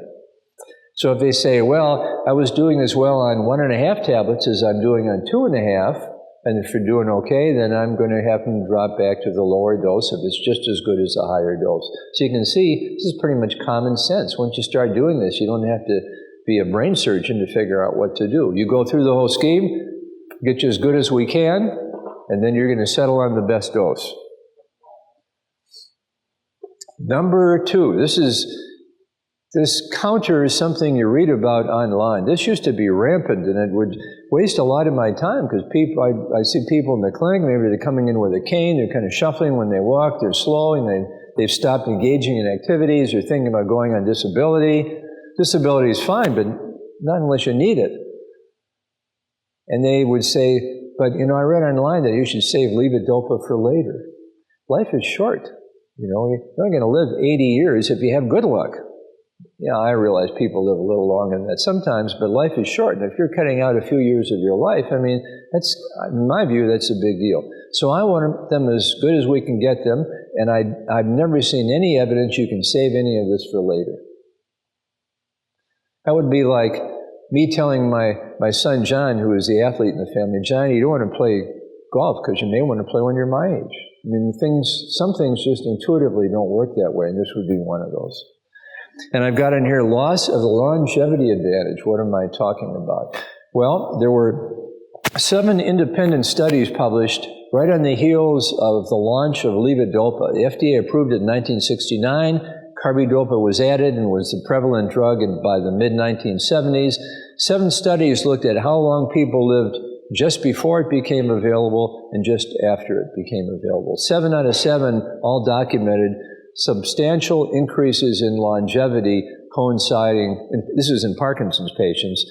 So if they say, well, I was doing as well on 1.5 tablets as I'm doing on 2.5, and if you're doing okay, then I'm going to have them drop back to the lower dose if it's just as good as a higher dose. So you can see, this is pretty much common sense. Once you start doing this, you don't have to be a brain surgeon to figure out what to do. You go through the whole scheme, get you as good as we can, and then you're going to settle on the best dose. Number 2, this counter is something you read about online. This used to be rampant, and it would waste a lot of my time because I see people in the clinic, maybe they're coming in with a cane, they're kind of shuffling when they walk, they're slow, and they've stopped engaging in activities, they're thinking about going on disability. Disability is fine, but not unless you need it. And they would say, but I read online that you should save levodopa for later. Life is short. You're not going to live 80 years if you have good luck. Yeah, I realize people live a little longer than that sometimes, but life is short. And if you're cutting out a few years of your life, that's, in my view, that's a big deal. So I want them as good as we can get them, and I've never seen any evidence you can save any of this for later. That would be like me telling my son John, who is the athlete in the family, John, you don't want to play golf because you may want to play when you're my age. Some things just intuitively don't work that way, and this would be one of those. And I've got in here loss of the longevity advantage. What am I talking about? Well, there were 7 independent studies published right on the heels of the launch of levodopa. The FDA approved it in 1969. Carbidopa was added and was the prevalent drug by the mid-1970s. 7 studies looked at how long people lived just before it became available and just after it became available. 7 out of 7 all documented substantial increases in longevity coinciding, this is in Parkinson's patients,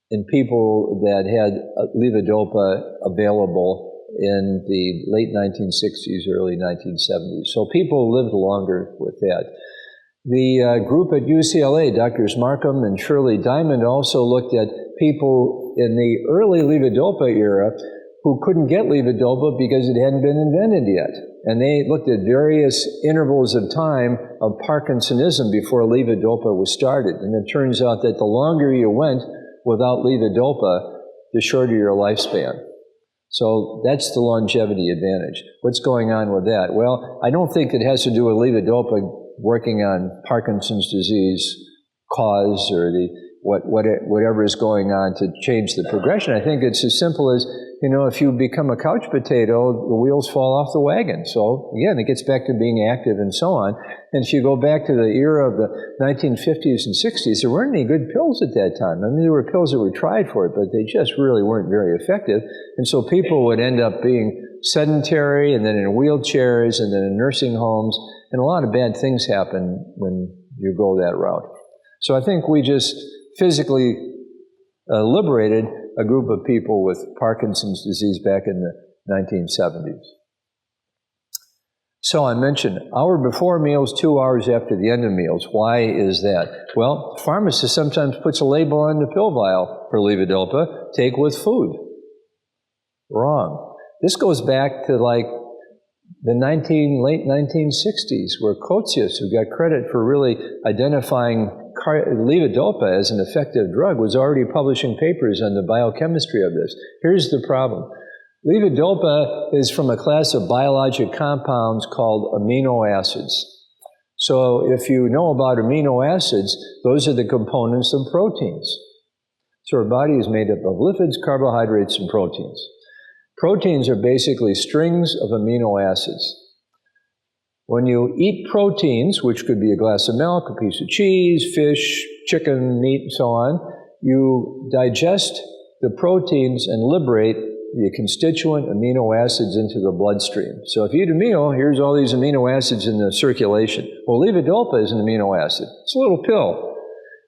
in people that had levodopa available in the late 1960s, early 1970s. So people lived longer with that. The group at UCLA, Drs. Markham and Shirley Diamond, also looked at people in the early levodopa era who couldn't get levodopa because it hadn't been invented yet. And they looked at various intervals of time of Parkinsonism before levodopa was started. And it turns out that the longer you went without levodopa, the shorter your lifespan. So that's the longevity advantage. What's going on with that? Well, I don't think it has to do with levodopa working on Parkinson's disease cause or whatever is going on to change the progression. I think it's as simple as, if you become a couch potato, the wheels fall off the wagon. So again, it gets back to being active and so on. And if you go back to the era of the 1950s and 60s, there weren't any good pills at that time. There were pills that were tried for it, but they just really weren't very effective. And so people would end up being sedentary and then in wheelchairs and then in nursing homes. And a lot of bad things happen when you go that route. So I think we just physically liberated a group of people with Parkinson's disease back in the 1970s. So I mentioned hour before meals, 2 hours after the end of meals. Why is that? Well, the pharmacist sometimes puts a label on the pill vial for levodopa, take with food. Wrong. This goes back to like the late 1960s, where Cotius, who got credit for really identifying levodopa as an effective drug was already publishing papers on the biochemistry of this. Here's the problem. Levodopa is from a class of biologic compounds called amino acids. So if you know about amino acids, those are the components of proteins. So our body is made up of lipids, carbohydrates, and proteins. Proteins are basically strings of amino acids. When you eat proteins, which could be a glass of milk, a piece of cheese, fish, chicken, meat, and so on, you digest the proteins and liberate the constituent amino acids into the bloodstream. So if you eat a meal, here's all these amino acids in the circulation. Well, levodopa is an amino acid. It's a little pill.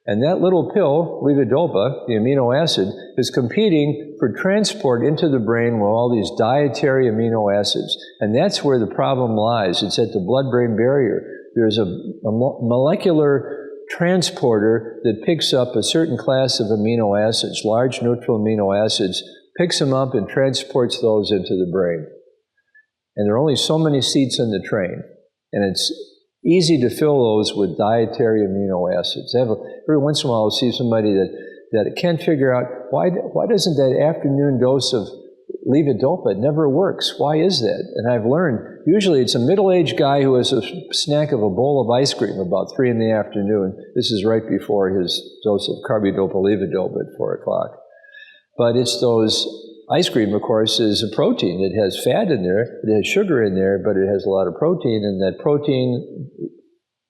And that little pill, levodopa, the amino acid, is competing for transport into the brain with all these dietary amino acids. And that's where the problem lies. It's at the blood-brain barrier. There's a molecular transporter that picks up a certain class of amino acids, large neutral amino acids, picks them up and transports those into the brain. And there are only so many seats in the train. And it's easy to fill those with dietary amino acids. Every once in a while I'll see somebody that can't figure out why doesn't that afternoon dose of levodopa, it never works. Why is that? And I've learned, usually it's a middle-aged guy who has a snack of a bowl of ice cream about 3 in the afternoon. This is right before his dose of Carbidopa levodopa at 4 o'clock. But it's those, ice cream, of course, is a protein. It has fat in there, it has sugar in there, but it has a lot of protein, and that protein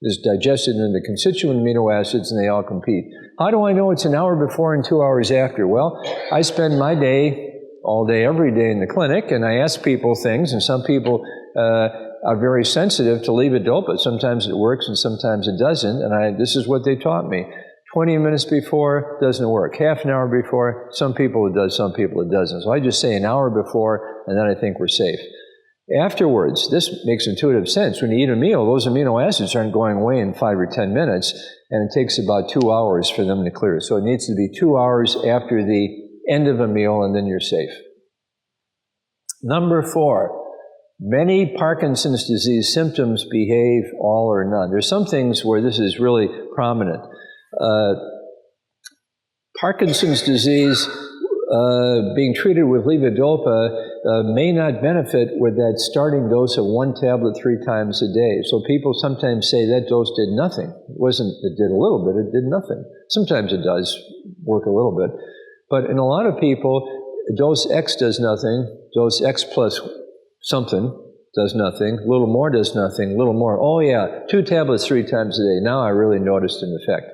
is digested into constituent amino acids, and they all compete. How do I know it's an hour before and 2 hours after? Well, I spend my day, all day, every day in the clinic, and I ask people things, and some people are very sensitive to levodopa. Sometimes it works, and sometimes it doesn't, and this is what they taught me. 20 minutes before, doesn't work. Half an hour before, some people it does, some people it doesn't. So I just say an hour before, and then I think we're safe. Afterwards, this makes intuitive sense. When you eat a meal, those amino acids aren't going away in 5 or 10 minutes, and it takes about 2 hours for them to clear. So it needs to be 2 hours after the end of a meal, and then you're safe. Number 4, many Parkinson's disease symptoms behave all or none. There's some things where this is really prominent. Parkinson's disease being treated with levodopa may not benefit with that starting dose of 1 tablet 3 times a day. So people sometimes say that dose did nothing. It did a little bit, it did nothing. Sometimes it does work a little bit. But in a lot of people, dose X does nothing, dose X plus something does nothing, a little more does nothing, a little more. Oh yeah, 2 tablets 3 times a day. Now I really noticed an effect.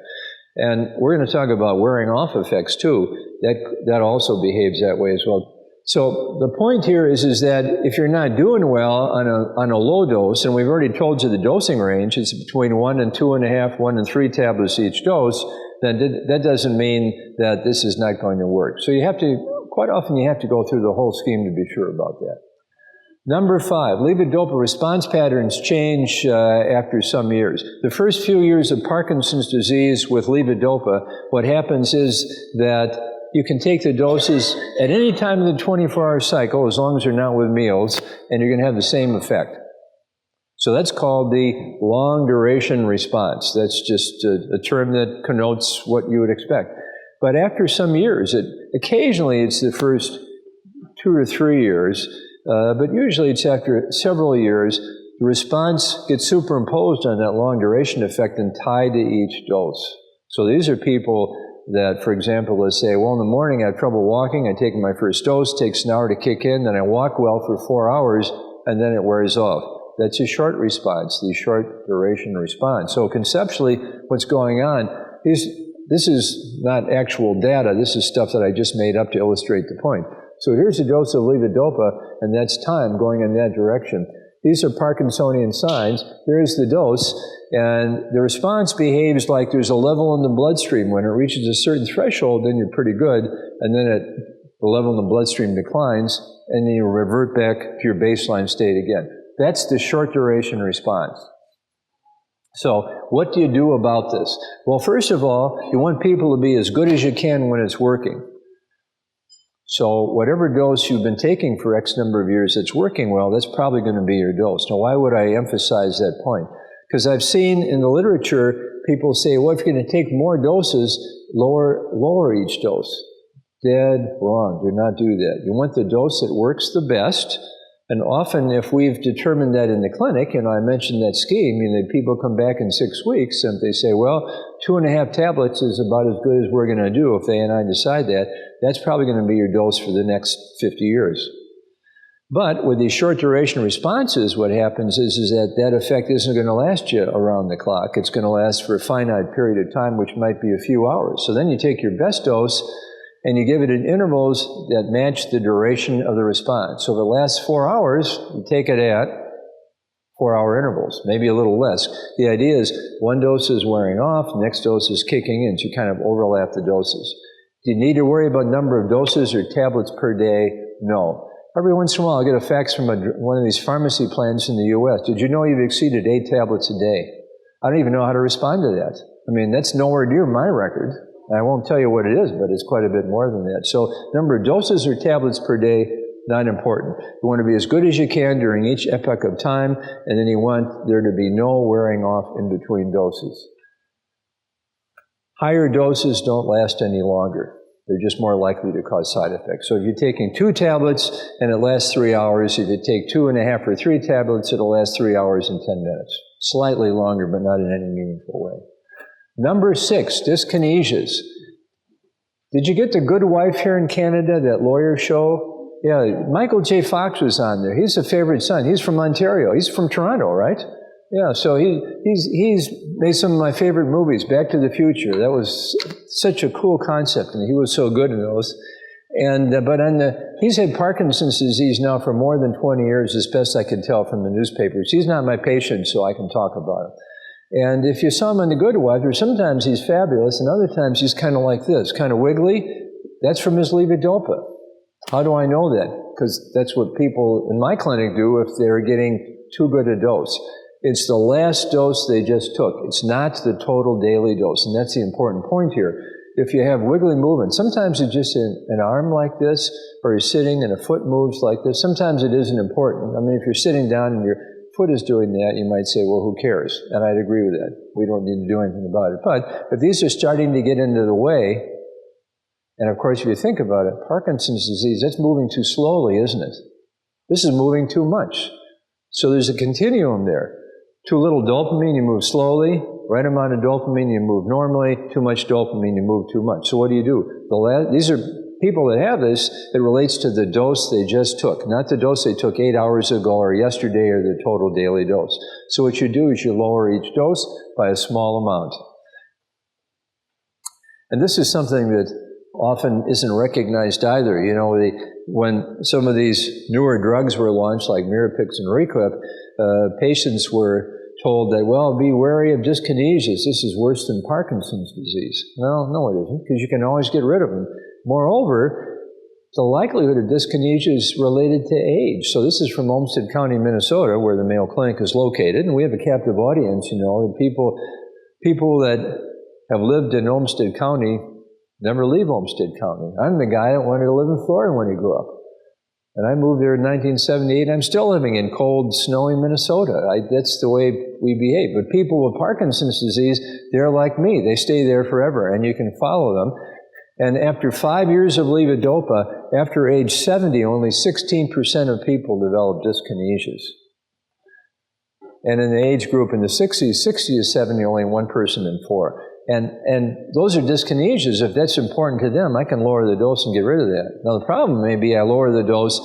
And we're going to talk about wearing off effects too. That also behaves that way as well. So the point here is that if you're not doing well on a low dose, and we've already told you the dosing range, it's between 1 and 2.5, 1 and 3 tablets each dose, then that doesn't mean that this is not going to work. So quite often you have to go through the whole scheme to be sure about that. Number 5, levodopa response patterns change after some years. The first few years of Parkinson's disease with levodopa, what happens is that you can take the doses at any time in the 24-hour cycle, as long as you're not with meals, and you're going to have the same effect. So that's called the long duration response. That's just a term that connotes what you would expect. But after some years, occasionally it's the first 2 or 3 years, but usually it's after several years, the response gets superimposed on that long duration effect and tied to each dose. So these are people that, for example, let's say, well, in the morning I have trouble walking, I take my first dose, takes an hour to kick in, then I walk well for 4 hours, and then it wears off. That's a short response, the short duration response. So conceptually, what's going on is, this is not actual data, this is stuff that I just made up to illustrate the point. So here's a dose of levodopa, and that's time going in that direction. These are Parkinsonian signs. There's the dose, and the response behaves like there's a level in the bloodstream. When it reaches a certain threshold, then you're pretty good, and then the level in the bloodstream declines, and then you revert back to your baseline state again. That's the short duration response. So what do you do about this? Well, first of all, you want people to be as good as you can when it's working. So whatever dose you've been taking for X number of years that's working well, that's probably going to be your dose. Now, why would I emphasize that point? Because I've seen in the literature, people say, well, if you're going to take more doses, lower each dose. Dead wrong. Do not do that. You want the dose that works the best. And often, if we've determined that in the clinic, I mentioned that scheme, that people come back in 6 weeks and they say, well, 2.5 tablets is about as good as we're going to do if they and I decide that. That's probably going to be your dose for the next 50 years. But with these short duration responses, what happens is that effect isn't going to last you around the clock. It's going to last for a finite period of time, which might be a few hours. So then you take your best dose and you give it in intervals that match the duration of the response. So if it lasts 4 hours, you take it at 4-hour intervals, maybe a little less. The idea is one dose is wearing off, next dose is kicking in, so you kind of overlap the doses. Do you need to worry about number of doses or tablets per day? No. Every once in a while, I'll get a fax from one of these pharmacy plans in the U.S. Did you know you've exceeded 8 tablets a day? I don't even know how to respond to that. That's nowhere near my record. I won't tell you what it is, but it's quite a bit more than that. So number of doses or tablets per day, not important. You want to be as good as you can during each epoch of time, and then you want there to be no wearing off in between doses. Higher doses don't last any longer. They're just more likely to cause side effects. So if you're taking 2 tablets and it lasts 3 hours, if you take 2.5 or 3 tablets, it'll last 3 hours and 10 minutes. Slightly longer, but not in any meaningful way. Number 6, dyskinesias. Did you get The Good Wife here in Canada, that lawyer show? Yeah, Michael J. Fox was on there. He's a favorite son. He's from Ontario. He's from Toronto, right? Yeah, so he's made some of my favorite movies, Back to the Future. That was such a cool concept, and he was so good in those. But he's had Parkinson's disease now for more than 20 years, as best I can tell from the newspapers. He's not my patient, so I can talk about him. And if you saw him on The Good Wife, sometimes he's fabulous, and other times he's kind of like this, kind of wiggly. That's from his levodopa. How do I know that? Because that's what people in my clinic do if they're getting too good a dose. It's the last dose they just took. It's not the total daily dose, and that's the important point here. If you have wiggly movement, sometimes it's just an arm like this, or you're sitting and a foot moves like this. Sometimes it isn't important. If you're sitting down and your foot is doing that, you might say, well, who cares? And I'd agree with that. We don't need to do anything about it. But if these are starting to get into the way, and of course, if you think about it, Parkinson's disease, that's moving too slowly, isn't it? This is moving too much. So there's a continuum there. Too little dopamine, you move slowly. Right amount of dopamine, you move normally. Too much dopamine, you move too much. So what do? These are people that have this, it relates to the dose they just took, not the dose they took 8 hours ago or yesterday or the total daily dose. So what you do is you lower each dose by a small amount. And this is something that often isn't recognized either. When some of these newer drugs were launched, like Mirapix and Requip, patients were told that, well, be wary of dyskinesias. This is worse than Parkinson's disease. Well, no, it isn't, because you can always get rid of them. Moreover, the likelihood of dyskinesia is related to age. So this is from Olmsted County, Minnesota, where the Mayo Clinic is located, and we have a captive audience, the people that have lived in Olmsted County never leave Olmsted County. I'm the guy that wanted to live in Florida when he grew up. And I moved there in 1978. I'm still living in cold, snowy Minnesota. That's the way we behave. But people with Parkinson's disease, they're like me. They stay there forever, and you can follow them. And after 5 years of levodopa, after age 70, only 16% of people develop dyskinesias. And in the age group in the 60s, 60 to 70, only 1 person in 4. And those are dyskinesias. If that's important to them, I can lower the dose and get rid of that. Now, the problem may be I lower the dose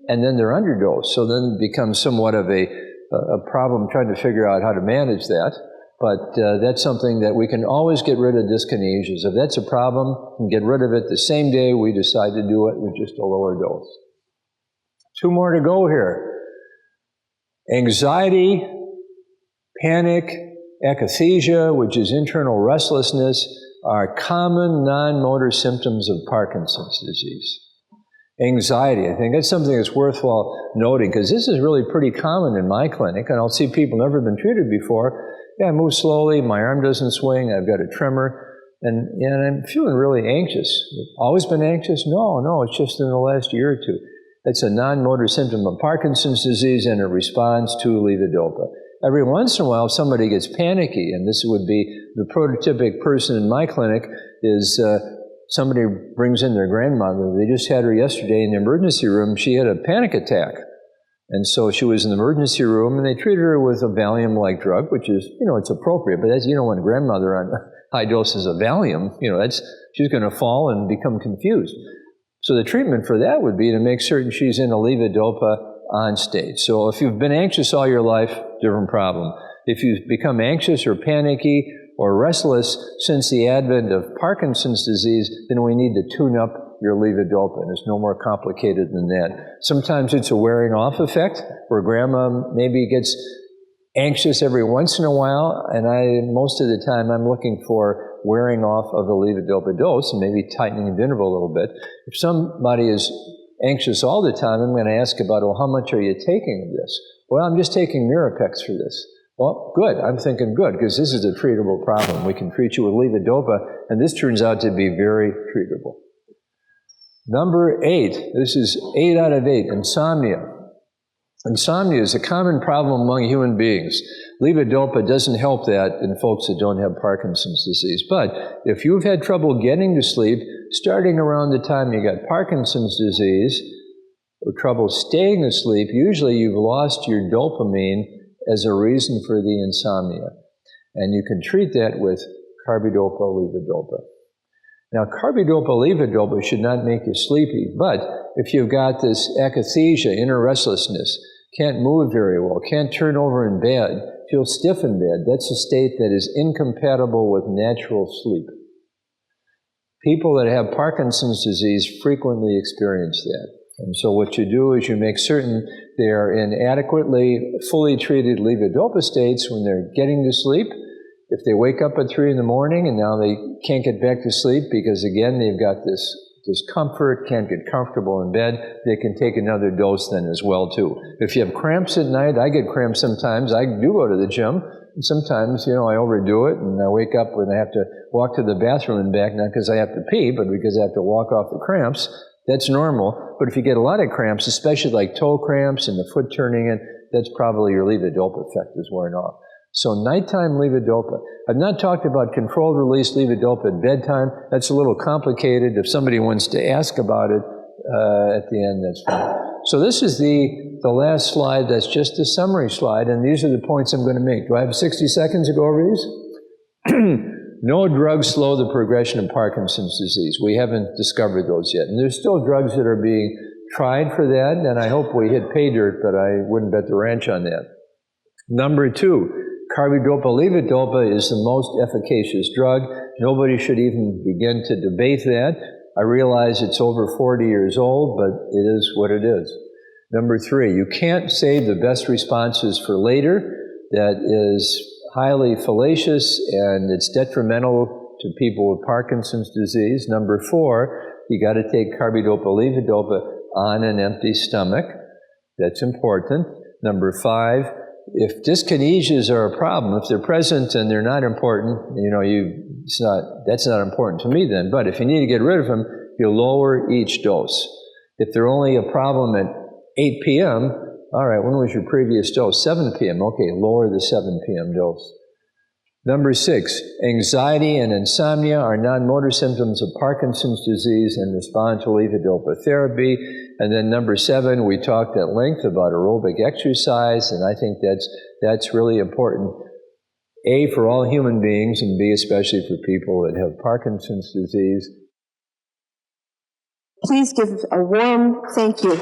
and then they're underdosed. So then it becomes somewhat of a problem trying to figure out how to manage that. But that's something that we can always get rid of dyskinesias. If that's a problem, we can get rid of it the same day we decide to do it with just a lower dose. 2 more to go here. Anxiety, panic, akathisia, which is internal restlessness, are common non-motor symptoms of Parkinson's disease. Anxiety, I think that's something that's worthwhile noting, because this is really pretty common in my clinic, and I'll see people never been treated before. Yeah, I move slowly, my arm doesn't swing, I've got a tremor, and I'm feeling really anxious. Always been anxious? No, it's just in the last year or 2. It's a non-motor symptom of Parkinson's disease, and it responds to levodopa. every once in a while, somebody gets panicky, and this would be the prototypic person in my clinic is somebody brings in their grandmother. They just had her yesterday in the emergency room. She had a panic attack. And so she was in the emergency room, and they treated her with a Valium-like drug, which is, it's appropriate. But that's, you don't want a grandmother on high doses of Valium. She's going to fall and become confused. So the treatment for that would be to make certain she's in a levodopa on state. So if you've been anxious all your life, different problem. If you've become anxious or panicky or restless since the advent of Parkinson's disease, then we need to tune up your levodopa, and it's no more complicated than that. Sometimes it's a wearing off effect, where grandma maybe gets anxious every once in a while, and most of the time I'm looking for wearing off of the levodopa dose and maybe tightening the interval a little bit. If somebody is anxious all the time, I'm going to ask about, well, how much are you taking of this? Well, I'm just taking Mirapex for this. Well, good. I'm thinking good, because this is a treatable problem. We can treat you with levodopa, and this turns out to be very treatable. Number 8, this is 8 out of 8, insomnia. Insomnia is a common problem among human beings. Levodopa doesn't help that in folks that don't have Parkinson's disease. But if you've had trouble getting to sleep, starting around the time you got Parkinson's disease, or trouble staying asleep, usually you've lost your dopamine as a reason for the insomnia. And you can treat that with Carbidopa, levodopa. Now, Carbidopa, levodopa should not make you sleepy, but if you've got this akathisia, inner restlessness, can't move very well, can't turn over in bed, feel stiff in bed, that's a state that is incompatible with natural sleep. People that have Parkinson's disease frequently experience that. And so what you do is you make certain they are in adequately, fully treated levodopa states when they're getting to sleep. If they wake up at 3 in the morning and now they can't get back to sleep because, again, they've got this discomfort, can't get comfortable in bed, they can take another dose then as well, too. If you have cramps at night, I get cramps sometimes. I do go to the gym. And sometimes, I overdo it, and I wake up when I have to walk to the bathroom and back, not because I have to pee, but because I have to walk off the cramps. That's normal. But if you get a lot of cramps, especially like toe cramps and the foot turning in, that's probably your levodopa effect is wearing off. So nighttime levodopa. I've not talked about controlled release levodopa at bedtime. That's a little complicated. If somebody wants to ask about it at the end, that's fine. So this is the last slide. That's just a summary slide, and these are the points I'm going to make. Do I have 60 seconds to go over these? No drugs slow the progression of Parkinson's disease. We haven't discovered those yet. And there's still drugs that are being tried for that, and I hope we hit pay dirt, but I wouldn't bet the ranch on that. Number 2, Carbidopa, levodopa is the most efficacious drug. Nobody should even begin to debate that. I realize it's over 40 years old, but it is what it is. Number 3, you can't save the best responses for later. That is highly fallacious, and it's detrimental to people with Parkinson's disease. Number 4, you got to take Carbidopa, levodopa on an empty stomach. That's important. Number 5, if dyskinesias are a problem, if they're present and they're not important, that's not important to me then. But if you need to get rid of them, you lower each dose. If they're only a problem at 8 p.m., all right, when was your previous dose? 7 p.m. Okay, lower the 7 p.m. dose. Number 6, anxiety and insomnia are non-motor symptoms of Parkinson's disease and respond to levodopa therapy. And then number 7, we talked at length about aerobic exercise, and I think that's really important, A, for all human beings, and B, especially for people that have Parkinson's disease.
Please give a warm thank you